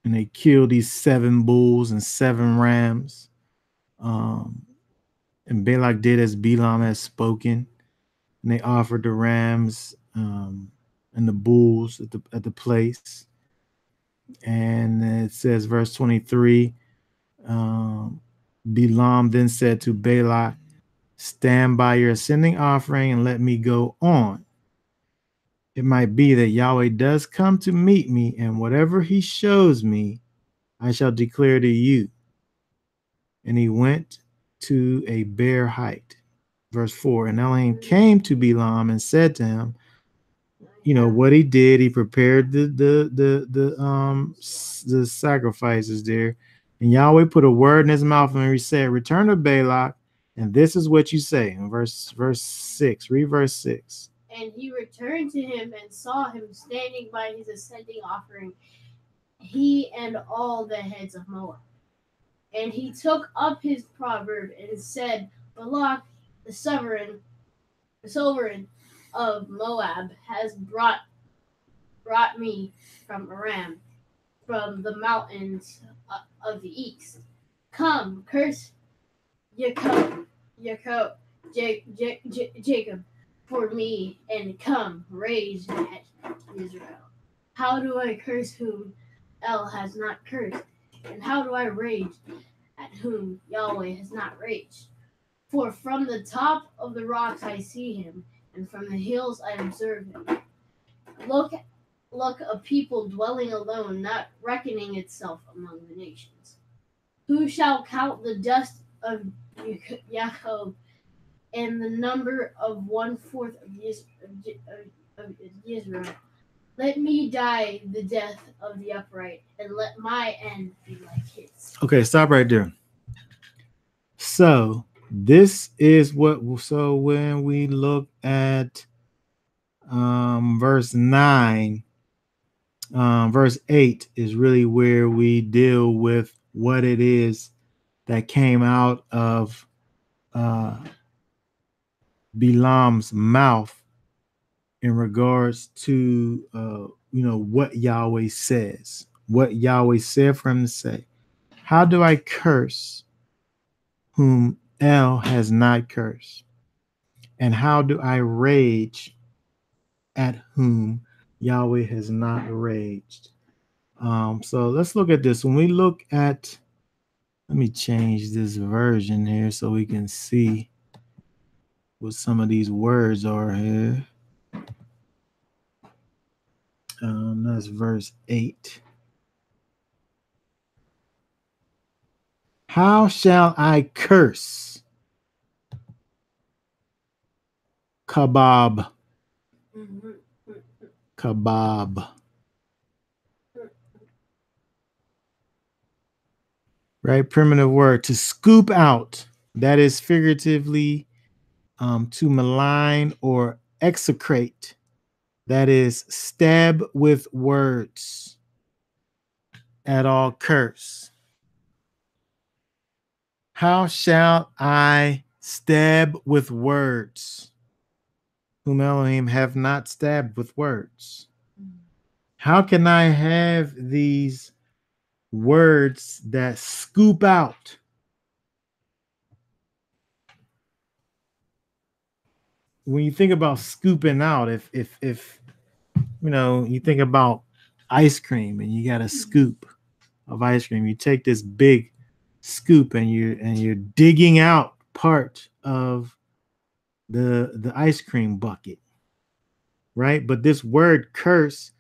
they kill these 7 bulls and 7 rams. And Balak did as Balaam has spoken, and they offered the rams and the bulls at the place. And it says, verse 23, Balaam then said to Balak, "Stand by your ascending offering and let me go on. It might be that Yahweh does come to meet me, and whatever he shows me, I shall declare to you." And he went to a bare height. Verse 4, and Elohim came to Balaam and said to him, what he did, he prepared the sacrifices there. And Yahweh put a word in his mouth and he said, "Return to Balak, and this is what you say." In verse 6, read verse 6. And he returned to him and saw him standing by his ascending offering, he and all the heads of Moab. And he took up his proverb and said, "Balak, the sovereign of Moab, has brought me from Aram, from the mountains of the east. Come, curse Jacob, for me and come, rage at Israel. How do I curse whom El has not cursed? And how do I rage at whom Yahweh has not raged? For from the top of the rocks I see him, and from the hills I observe him. Look, a people dwelling alone, not reckoning itself among the nations. Who shall count the dust of Jacob and the number of 1/4 of Israel? Let me die the death of the upright, and let my end be like his. Okay, stop right there. So this is what. So when we look at verse 9, verse 8 is really where we deal with what it is that came out of Balaam's mouth in regards to what Yahweh says, what Yahweh said for him to say. How do I curse whom El has not cursed? And how do I rage at whom Yahweh has not raged? So let's look at this. When we look at, let me change this version here so we can see what some of these words are here. That's verse 8. How shall I curse? Kebab. Kebab. Right? Primitive word. To scoop out. That is figuratively to malign or execrate. That is stab with words. At all curse. How shall I stab with words whom Elohim have not stabbed with words? How can I have these words that scoop out? When you think about scooping out, if you think about ice cream and you got a scoop of ice cream, you take this big scoop and you're digging out part of the ice cream bucket, right? But this word curse,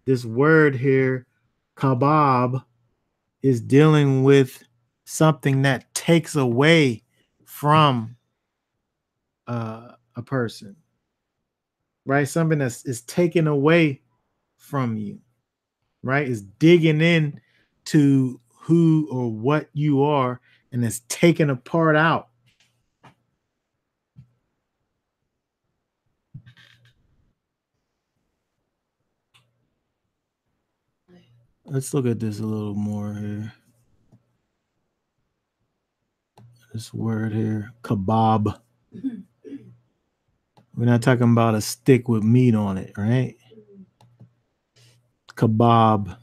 this word here, kebab, is dealing with something that takes away from a person, right? Something that is taken away from you, right? Is digging in to who or what you are and is taking a part out. Let's look at this a little more here. This word here, kebab. We're not talking about a stick with meat on it, right? Kebab,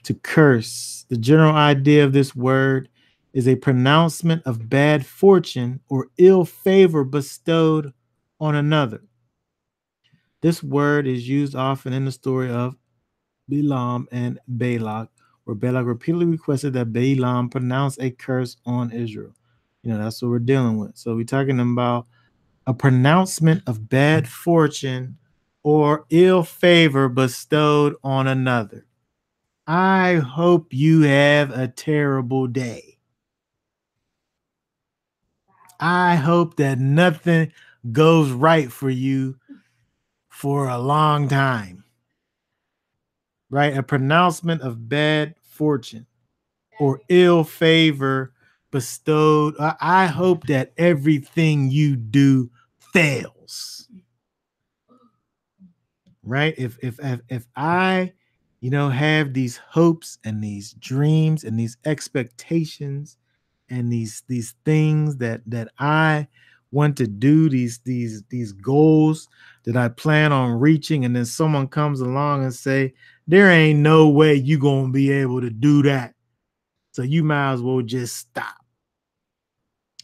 to curse. The general idea of this word is a pronouncement of bad fortune or ill favor bestowed on another. This word is used often in the story of Balaam and Balak, where Balak repeatedly requested that Balaam pronounce a curse on Israel. That's what we're dealing with. So we're talking about a pronouncement of bad fortune or ill favor bestowed on another. I hope you have a terrible day. I hope that nothing goes right for you for a long time. Right? A pronouncement of bad fortune or ill favor bestowed. I hope that everything you do fails. Right? If I, have these hopes and these dreams and these expectations and these things that I want to do, these goals that I plan on reaching, and then someone comes along and say, there ain't no way you gonna be able to do that, so you might as well just stop.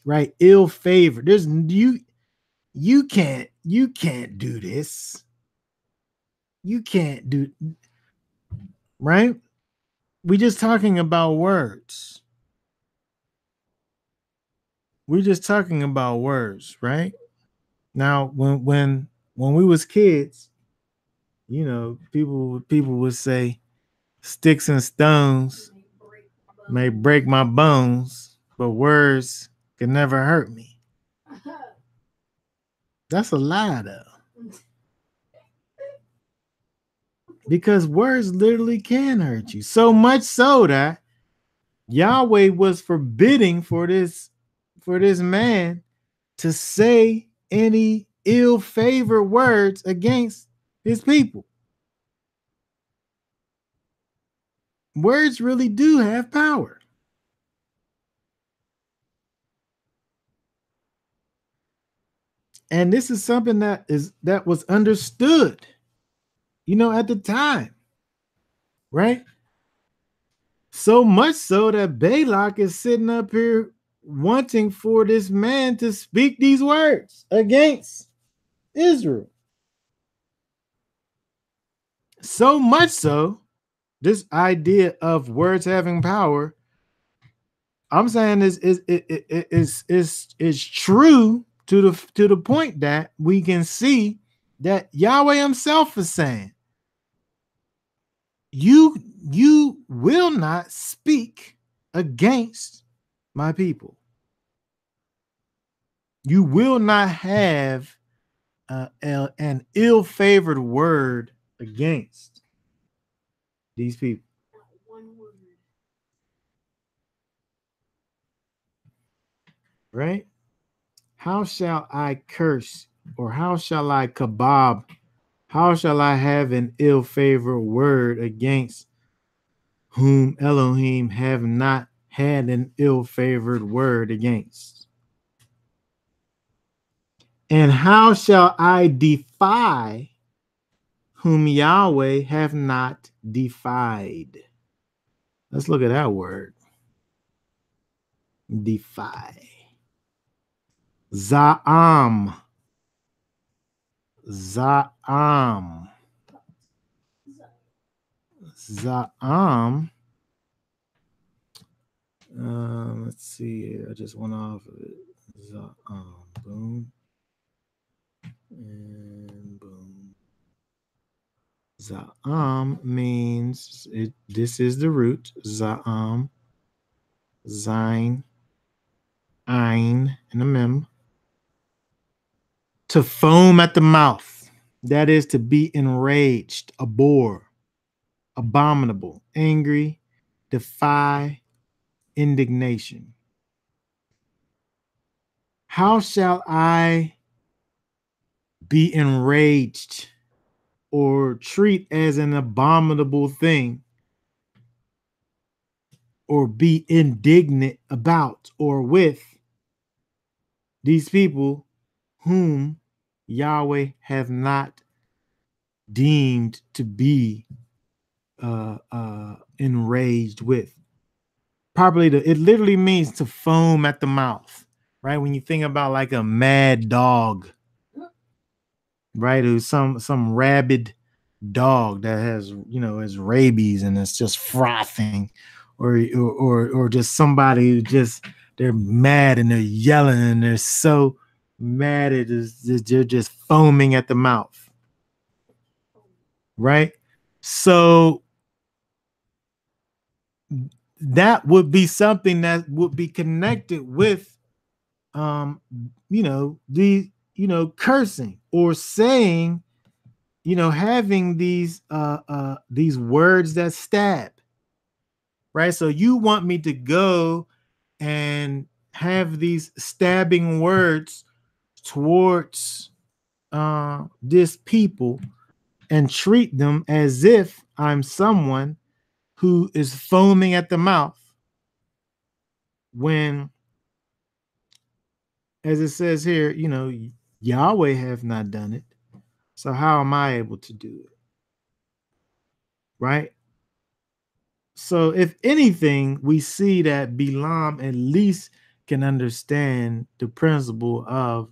Right? Ill favor. You you can't do this. You can't do, right? We're just talking about words. We're just talking about words, right? Now, when we was kids, people would say, "Sticks and stones may break my bones, but words can never hurt me." That's a lie, though, because words literally can hurt you. So much so that Yahweh was forbidding for this man to say any ill-favored words against his people. Words really do have power. And this is something that was understood, at the time, right? So much so that Balak is sitting up here wanting for this man to speak these words against Israel. So much so, this idea of words having power, I'm saying is true to the point that we can see that Yahweh himself is saying, you will not speak against my people. You will not have an ill-favored word against these people. One word. Right? How shall I curse, or how shall I kebab? How shall I have an ill-favored word against whom Elohim have not had an ill-favored word against? And how shall I defy whom Yahweh have not defied? Let's look at that word. Defy. Za'am. Za'am. Za'am. Let's see. I just went off of it. Za'am. Boom. And boom. Za'am means it. This is the root. Za'am. Zain. Ein and a mem. To foam at the mouth. That is to be enraged, abhor, abominable, angry, defy, indignation. How shall I be enraged or treat as an abominable thing, or be indignant about or with these people whom Yahweh have not deemed to be enraged with? Properly, it literally means to foam at the mouth, right? When you think about like a mad dog, right? Who's some rabid dog that has rabies and it's just frothing, or just somebody who just, they're mad and they're yelling and they're so mad they're just foaming at the mouth, right? So that would be something that would be connected with cursing or saying, having these words that stab, right? So you want me to go and have these stabbing words towards this people and treat them as if I'm someone who is foaming at the mouth, when, as it says here, Yahweh have not done it. So how am I able to do it? Right? So if anything, we see that Bilam at least can understand the principle of,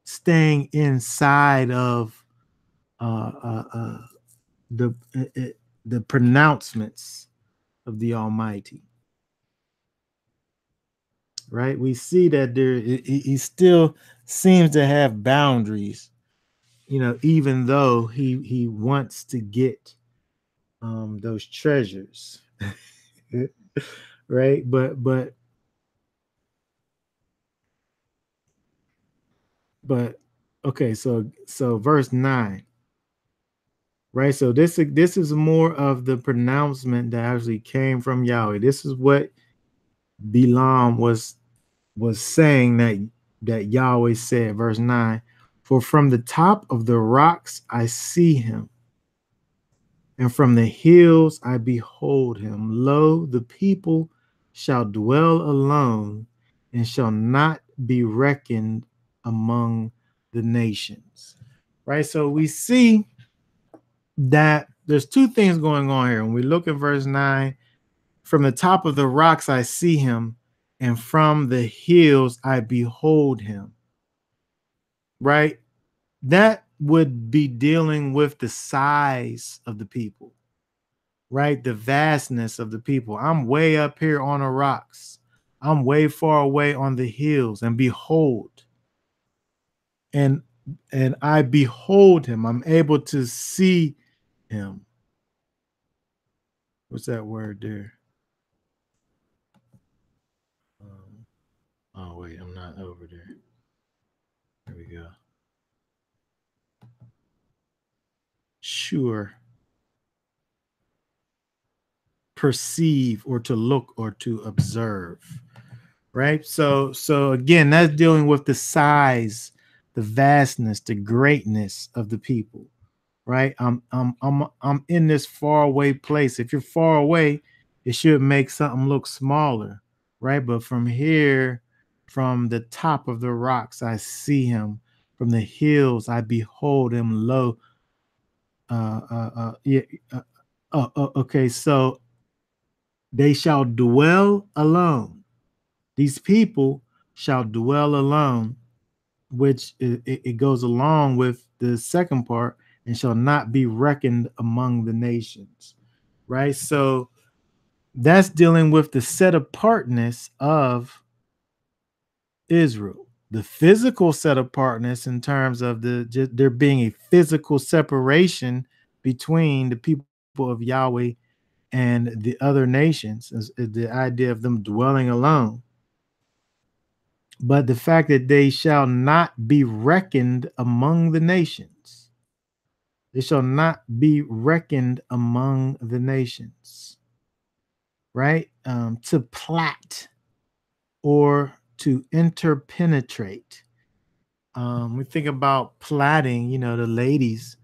staying inside of uh, uh, uh, the the pronouncements of the Almighty. Right? We see that he still seems to have boundaries, even though he wants to get those treasures. Right? But okay, so verse 9. Right? So this is more of the pronouncement that actually came from Yahweh. This is what Balaam was saying that Yahweh said, verse 9, for from the top of the rocks I see him, and from the hills I behold him. Lo, the people shall dwell alone and shall not be reckoned among the nations. Right? So we see that there's two things going on here. When we look at verse 9, from the top of the rocks I see him, and from the hills I behold him. Right? That would be dealing with the size of the people, right? The vastness of the people. I'm way up here on the rocks. I'm way far away on the hills, and behold, and I behold him. I'm able to see him. What's that word there? Oh wait, I'm not over there. There we go. Sure. Perceive, or to look, or to observe. Right? So again, that's dealing with the size, the vastness, the greatness of the people. Right? I'm in this far away place. If you're far away, it should make something look smaller, right? But from here, from the top of the rocks, I see him. From the hills, I behold him. Lo, yeah. Okay. So they shall dwell alone. These people shall dwell alone, which it goes along with the second part, and shall not be reckoned among the nations. Right? So that's dealing with the set apartness of Israel, the physical set apartness in terms of there being a physical separation between the people of Yahweh and the other nations, is the idea of them dwelling alone. But the fact that they shall not be reckoned among the nations. They shall not be reckoned among the nations. Right? To plait or to interpenetrate. We think about plaiting, the ladies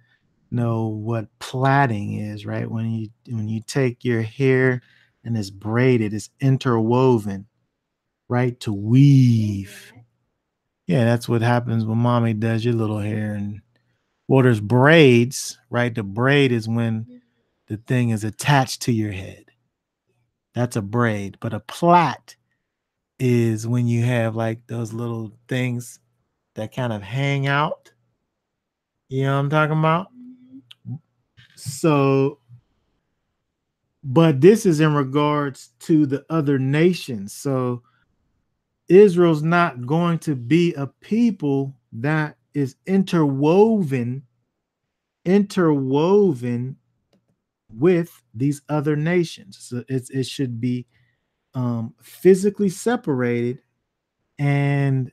know what plaiting is, right? When you take your hair and it's braided, it's interwoven, right? To weave. Yeah, that's what happens when mommy does your little hair. And well, there's braids, right? The braid is when the thing is attached to your head. That's a braid. But a plait is when you have like those little things that kind of hang out. You know what I'm talking about? So, but this is in regards to the other nations. So Israel's not going to be a people that is interwoven with these other nations. So it should be physically separated and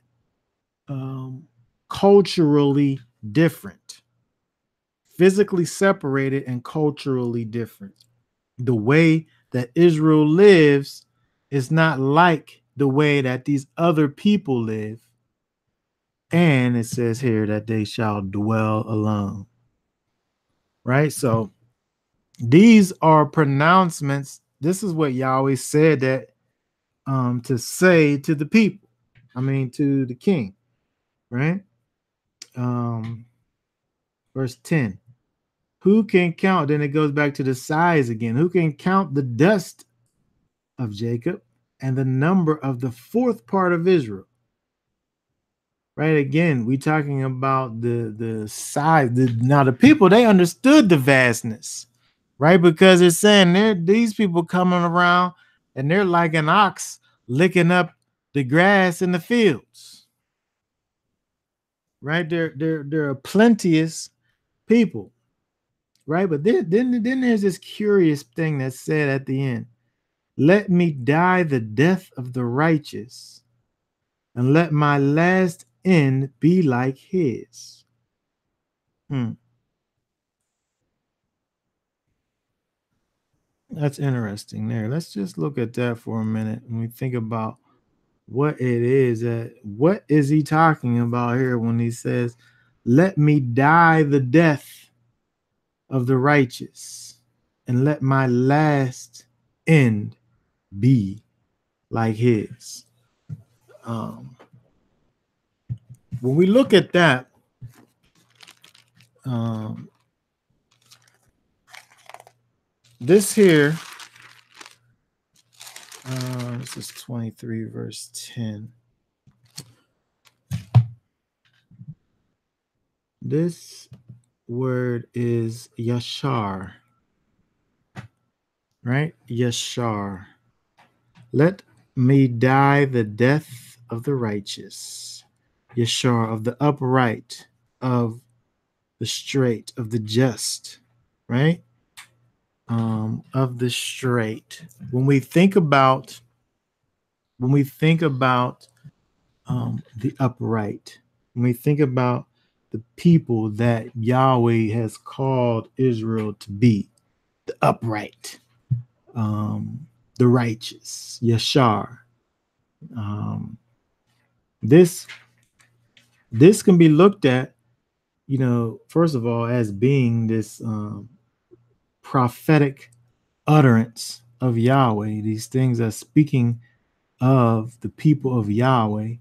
culturally different. Physically separated and culturally different. The way that Israel lives is not like the way that these other people live. And it says here that they shall dwell alone. Right? So these are pronouncements. This is what Yahweh said that to say to the people. I mean, to the king. Right? Verse 10. Who can count? Then it goes back to the size again. Who can count the dust of Jacob and the number of the fourth part of Israel? right? Again, we talking about the size. Now the people, they understood the vastness, right? Because it's saying these people coming around and they're like an ox licking up the grass in the fields, right? They're a plenteous people, right? But then there's this curious thing that's said at the end. Let me die the death of the righteous, and let my last end be like his. That's interesting there. Let's just look at that for a minute and we think about what it is that what is he talking about here when he says, let me die the death of the righteous, and let my last end be like his. When we look at that, this here, this is 23 verse 10. This word is yashar, right? Yashar. Let me die the death of the righteous, yashar, of the upright, of the straight, of the just, right? Of the straight. When we think about the upright, when we think about the people that Yahweh has called Israel to be, the upright, the righteous, Yashar. This can be looked at, first of all, as being this prophetic utterance of Yahweh. These things are speaking of the people of Yahweh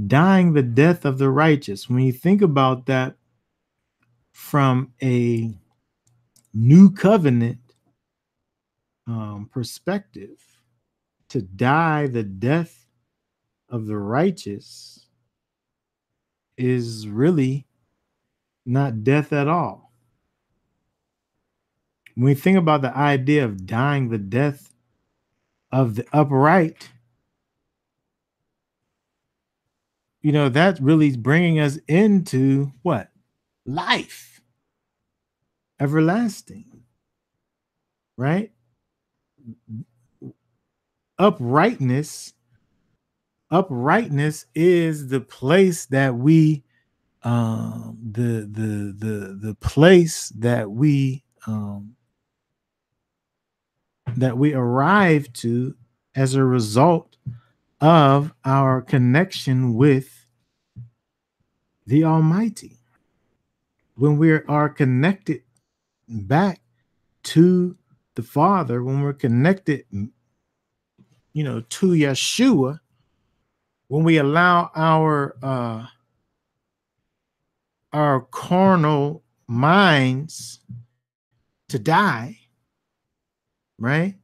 dying the death of the righteous. When you think about that from a new covenant perspective, to die the death of the righteous is really not death at all. When we think about the idea of dying the death of the upright, that really is bringing us into what? Life. Everlasting. Right? Uprightness is the place that we the place that we arrive to as a result of our connection with the Almighty. When we are connected back to the Father, when we're connected, to Yeshua, when we allow our carnal minds to die, right?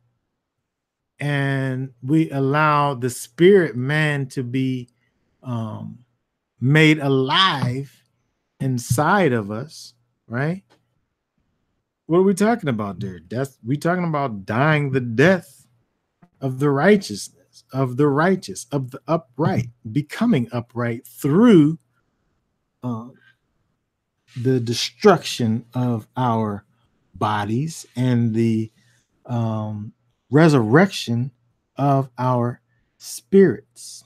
And we allow the spirit man to be made alive inside of us, right? What are we talking about there? We talking about dying the death of the righteousness, of the righteous, of the upright, becoming upright through the destruction of our bodies and the resurrection of our spirits.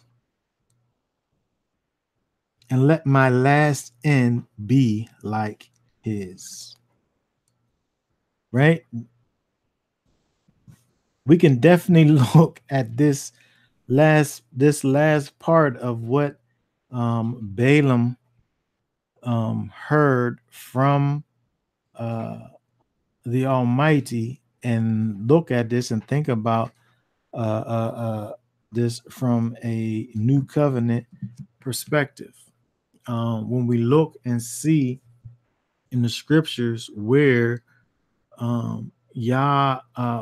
And let my last end be like his. Right? We can definitely look at this last part of what Balaam heard from the Almighty, and look at this and think about this from a new covenant perspective. When we look and see in the scriptures where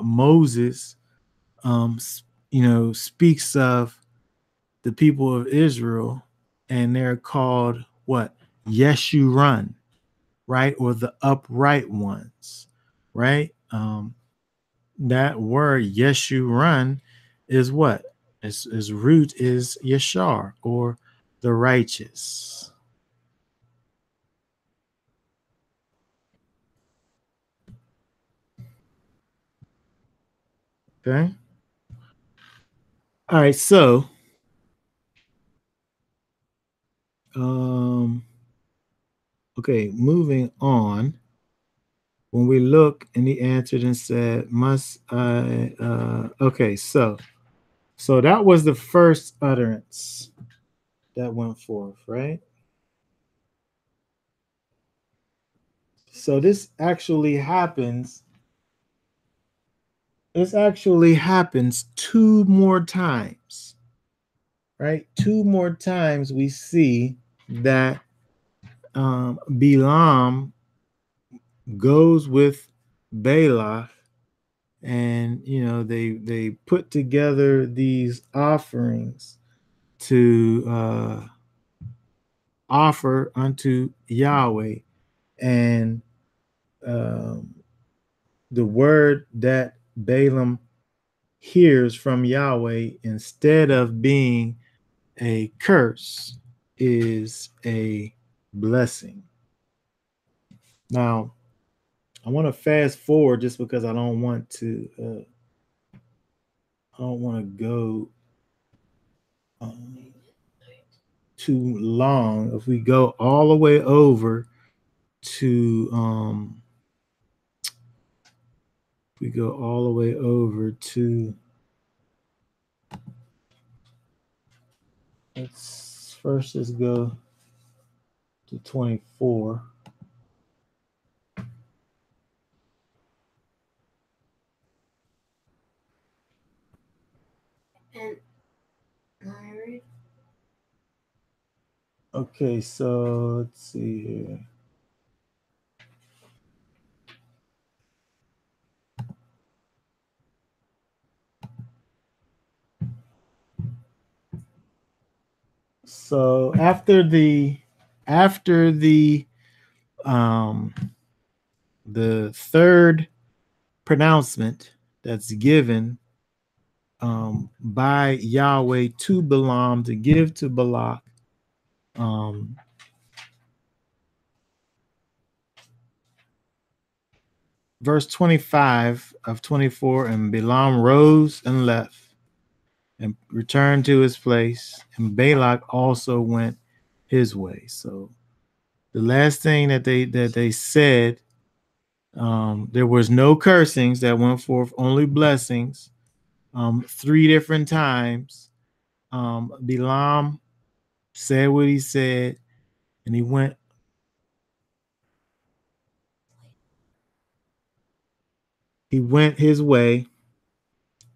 Moses speaks of the people of Israel and they're called what? Yeshurun, right? Or the upright ones, right? That word Yeshurun is what? Its root is Yeshar, or the righteous. Okay. All right. So, okay, moving on. When we look, and he answered and said, "Must I?" Okay, so that was the first utterance that went forth, right? So this actually happens. This actually happens two more times, right? Two more times we see that Bilam goes with Balak, and they put together these offerings to offer unto Yahweh, and um, the word that Balaam hears from Yahweh, instead of being a curse, is a blessing. Now, I want to fast forward just because I don't want to. I don't want to go too long. If we go all the way over to, we go all the way over to. Let's first just go to 24. And I read. Okay, so let's see here. So after the third pronouncement that's given by Yahweh to Balaam to give to Balak, verse 25 of 24, and Balaam rose and left and returned to his place, and Balak also went his way. So the last thing that they said, there was no cursings that went forth, only blessings. Three different times, Balaam said what he said, and he went. He went his way,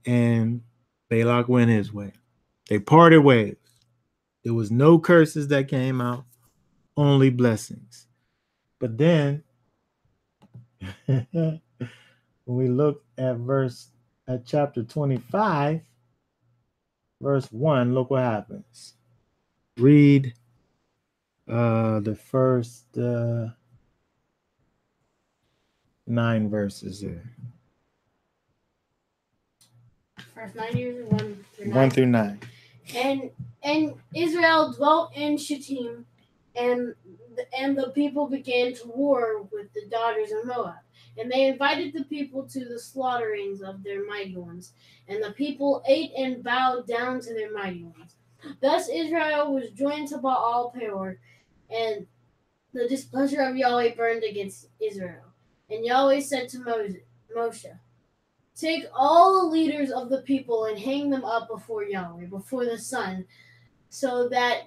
and Balak went his way. They parted ways. There was no curses that came out, only blessings. But then, when we look at chapter 25, verse 1, look what happens. Read the first 9 verses there. First 9 years, 1 through 9. 1 through 9. And Israel dwelt in Shittim, and the people began to war with the daughters of Moab. And they invited the people to the slaughterings of their mighty ones. And the people ate and bowed down to their mighty ones. Thus Israel was joined to Baal Peor, and the displeasure of Yahweh burned against Israel. And Yahweh said to Moshe, take all the leaders of the people and hang them up before Yahweh, before the sun, so that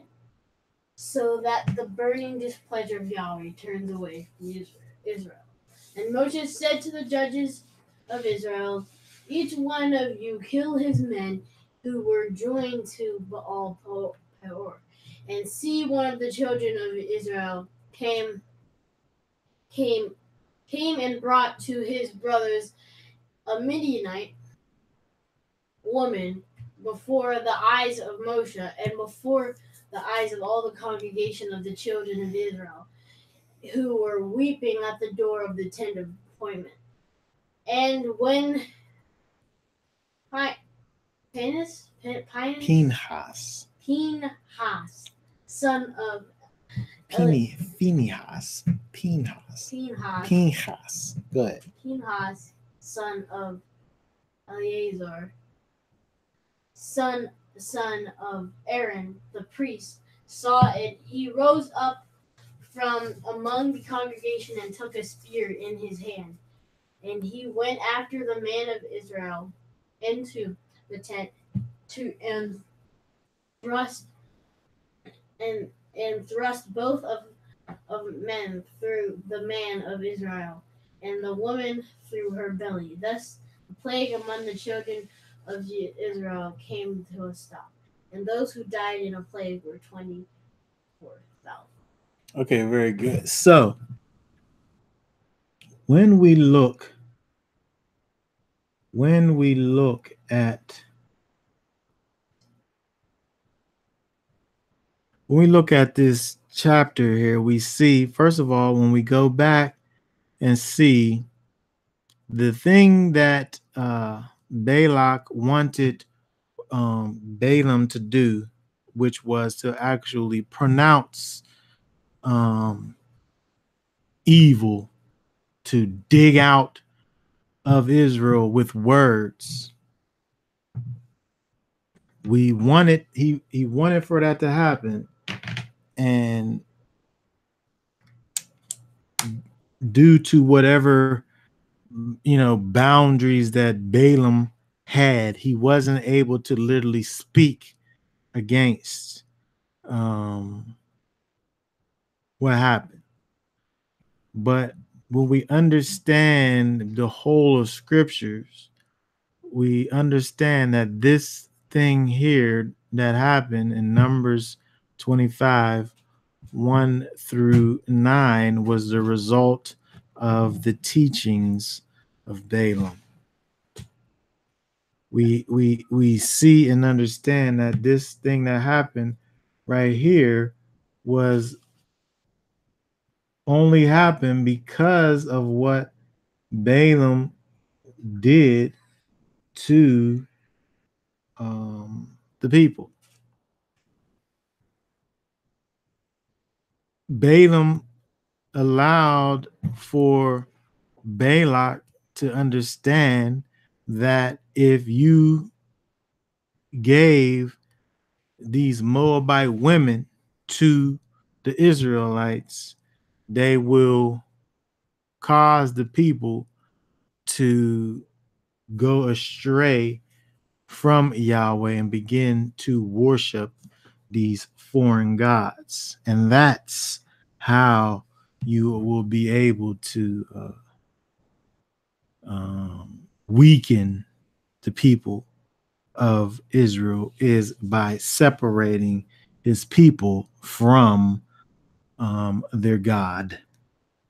the burning displeasure of Yahweh turns away from Israel. And Moshe said to the judges of Israel, each one of you kill his men who were joined to Baal Peor. And see, one of the children of Israel came and brought to his brothers a Midianite woman before the eyes of Moshe and before the eyes of all the congregation of the children of Israel, who were weeping at the door of the tent of appointment. And when Pinhas, son of Phinehas. Go ahead. Pinhas, son of Eleazar, son of Aaron the priest, saw it, he rose up from among the congregation and took a spear in his hand. And he went after the man of Israel into the tent and thrust both of men through the man of Israel, and the woman through her belly. Thus the plague among the children of Israel came to a stop, and those who died in a plague were 24,000. Okay, very good. So when we look at this chapter here, we see, first of all, when we go back and see the thing that Balak wanted Balaam to do, which was to actually pronounce evil, to dig out of Israel with words. He wanted for that to happen, and due to whatever boundaries that Balaam had, he wasn't able to literally speak against what happened. But when we understand the whole of scriptures, we understand that this thing here that happened in Numbers 25, 1 through 9 was the result of the teachings of Balaam. We see and understand that this thing that happened right here was only happened because of what Balaam did to the people. Balaam allowed for Balak to understand that if you gave these Moabite women to the Israelites, they will cause the people to go astray from Yahweh and begin to worship these foreign gods. And that's how you will be able to weaken the people of Israel, is by separating his people from their God,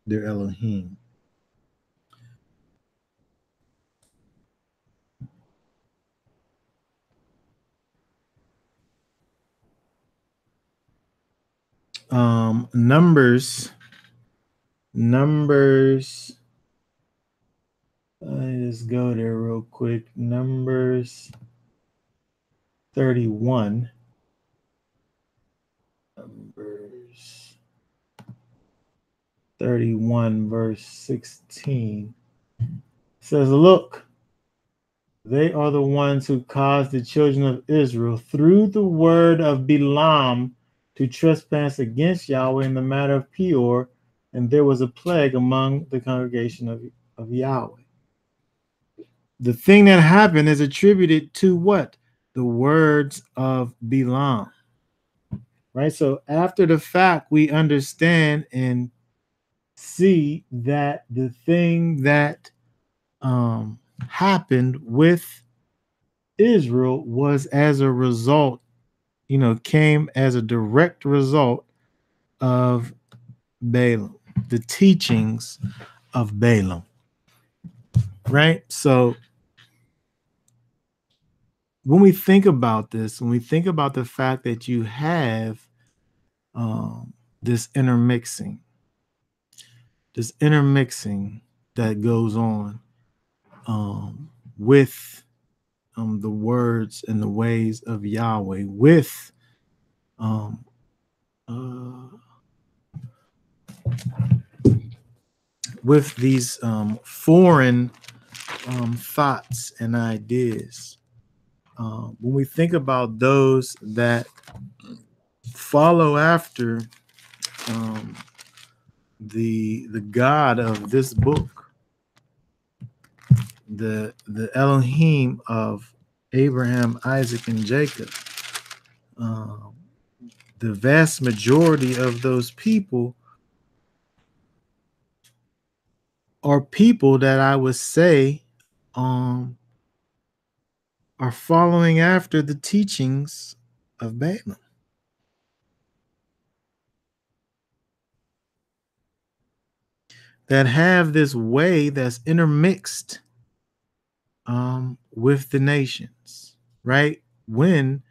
their Elohim. Numbers. Let's go there real quick. Numbers 31. Numbers 31, verse 16 says, "Look, they are the ones who caused the children of Israel through the word of Balaam to trespass against Yahweh in the matter of Peor, and there was a plague among the congregation of Yahweh." The thing that happened is attributed to what? The words of Balaam. Right? So after the fact, we understand and see that the thing that happened with Israel was as a result, came as a direct result of Balaam, the teachings of Balaam. Right? So when we think about this, when we think about the fact that you have this intermixing that goes on with the words and the ways of Yahweh, um, uh, with these foreign thoughts and ideas. When we think about those that follow after the God of this book, the Elohim of Abraham, Isaac, and Jacob, the vast majority of those people are people that I would say are following after the teachings of Balaam. That have this way that's intermixed with the nations, right? When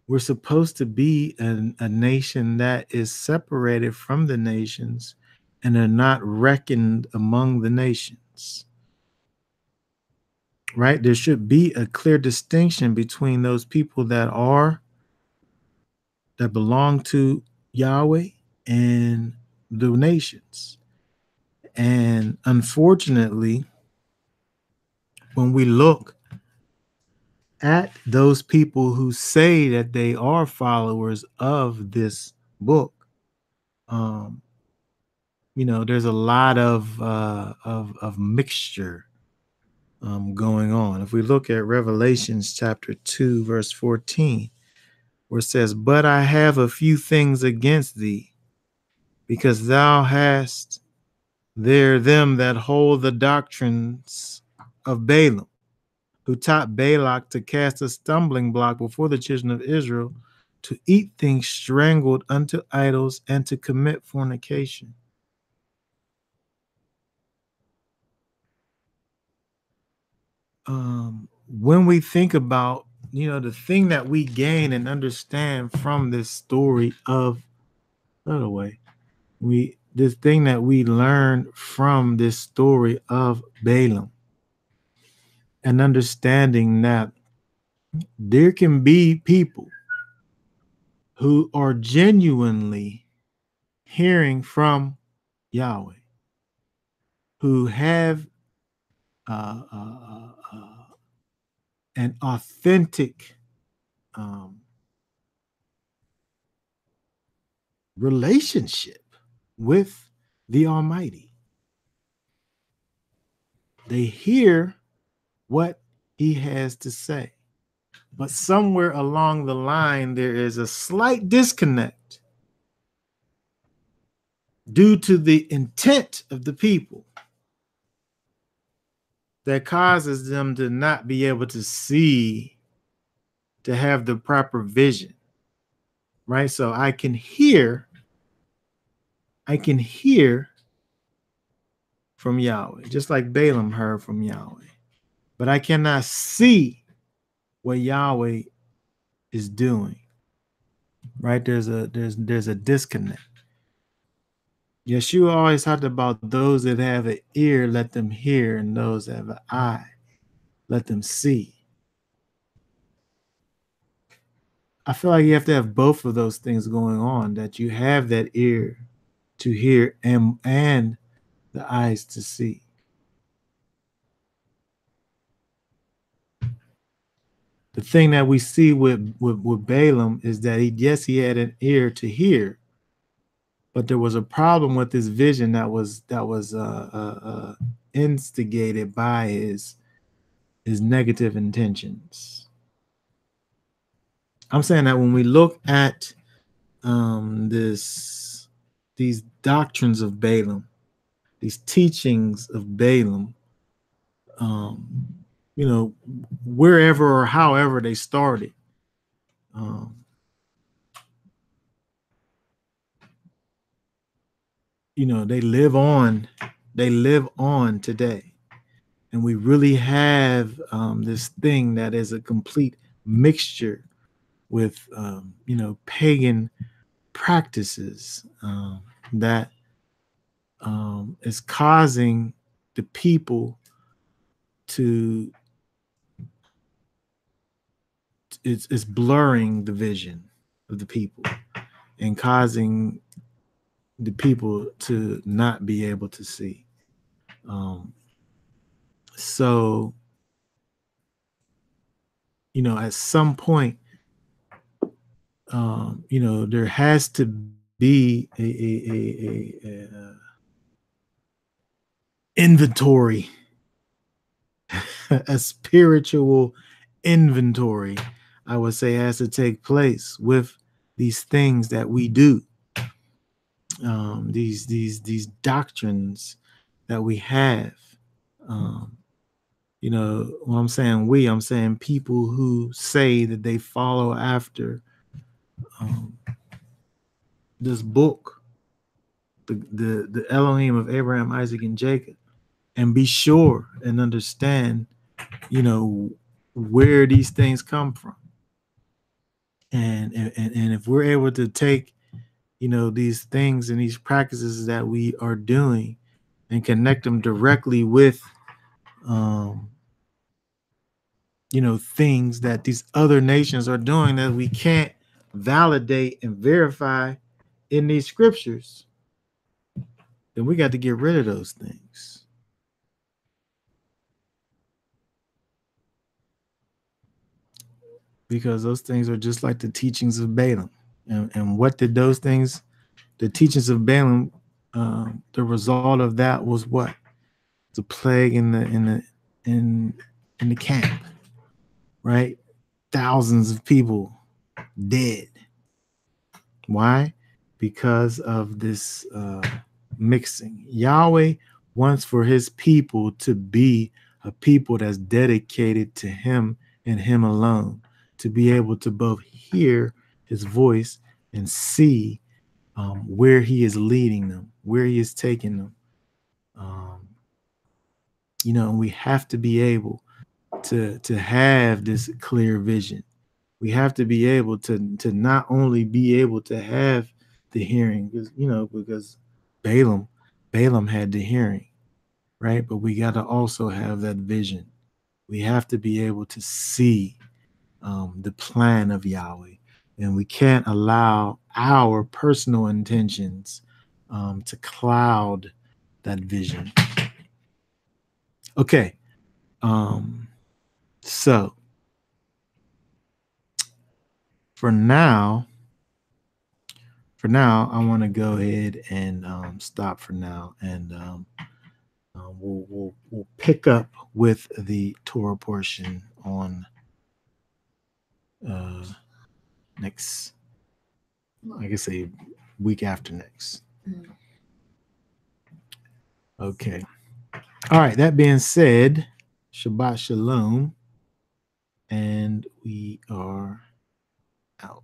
we're supposed to be a nation that is separated from the nations and are not reckoned among the nations, right? There should be a clear distinction between those people that belong to Yahweh and the nations. And unfortunately, when we look at those people who say that they are followers of this book, there's a lot of mixture going on. If we look at Revelations chapter 2, verse 14, where it says, "But I have a few things against thee, because thou hast there them that hold the doctrines of Balaam, who taught Balak to cast a stumbling block before the children of Israel, to eat things strangled unto idols, and to commit fornication." When we think about, the thing that we gain and understand from this story of, by the way, this thing that we learn from this story of Balaam, and understanding that there can be people who are genuinely hearing from Yahweh, who have an authentic relationship with the Almighty. They hear what he has to say, but somewhere along the line, there is a slight disconnect due to the intent of the people that causes them to not be able to see, to have the proper vision, right? So I can hear from Yahweh, just like Balaam heard from Yahweh, but I cannot see what Yahweh is doing, right? There's a disconnect. Yeshua always talked about those that have an ear, let them hear, and those that have an eye, let them see. I feel like you have to have both of those things going on, that you have that ear to hear and the eyes to see. The thing that we see with Balaam is that he had an ear to hear, but there was a problem with his vision that was instigated by his negative intentions. I'm saying that when we look at these doctrines of Balaam, these teachings of Balaam, wherever or however they started, they live on today. And we really have this thing that is a complete mixture with pagan practices that is causing the people to it's blurring the vision of the people and causing the people to not be able to see. So at some point, there has to be a inventory, a spiritual inventory, I would say, has to take place with these things that we do, these doctrines that we have. When I'm saying we, I'm saying people who say that they follow after this book, the Elohim of Abraham, Isaac, and Jacob, and be sure and understand, where these things come from. And if we're able to take, these things and these practices that we are doing and connect them directly with, things that these other nations are doing that we can't validate and verify in these scriptures, then we got to get rid of those things. Because those things are just like the teachings of Balaam. And what did those things, the teachings of Balaam, the result of that was what? The plague in the camp, right? Thousands of people dead. Why? Because of this mixing. Yahweh wants for his people to be a people that's dedicated to him and him alone, to be able to both hear his voice and see where he is leading them, where he is taking them. We have to be able to have this clear vision. We have to be able to not only be able to have the hearing, because Balaam had the hearing, right? But we got to also have that vision. We have to be able to see the plan of Yahweh, and we can't allow our personal intentions to cloud that vision. Okay, so for now, I want to go ahead and stop for now, and we'll pick up with the Torah portion on next, I guess, a week after next. Okay. All right. That being said, Shabbat Shalom, and we are out.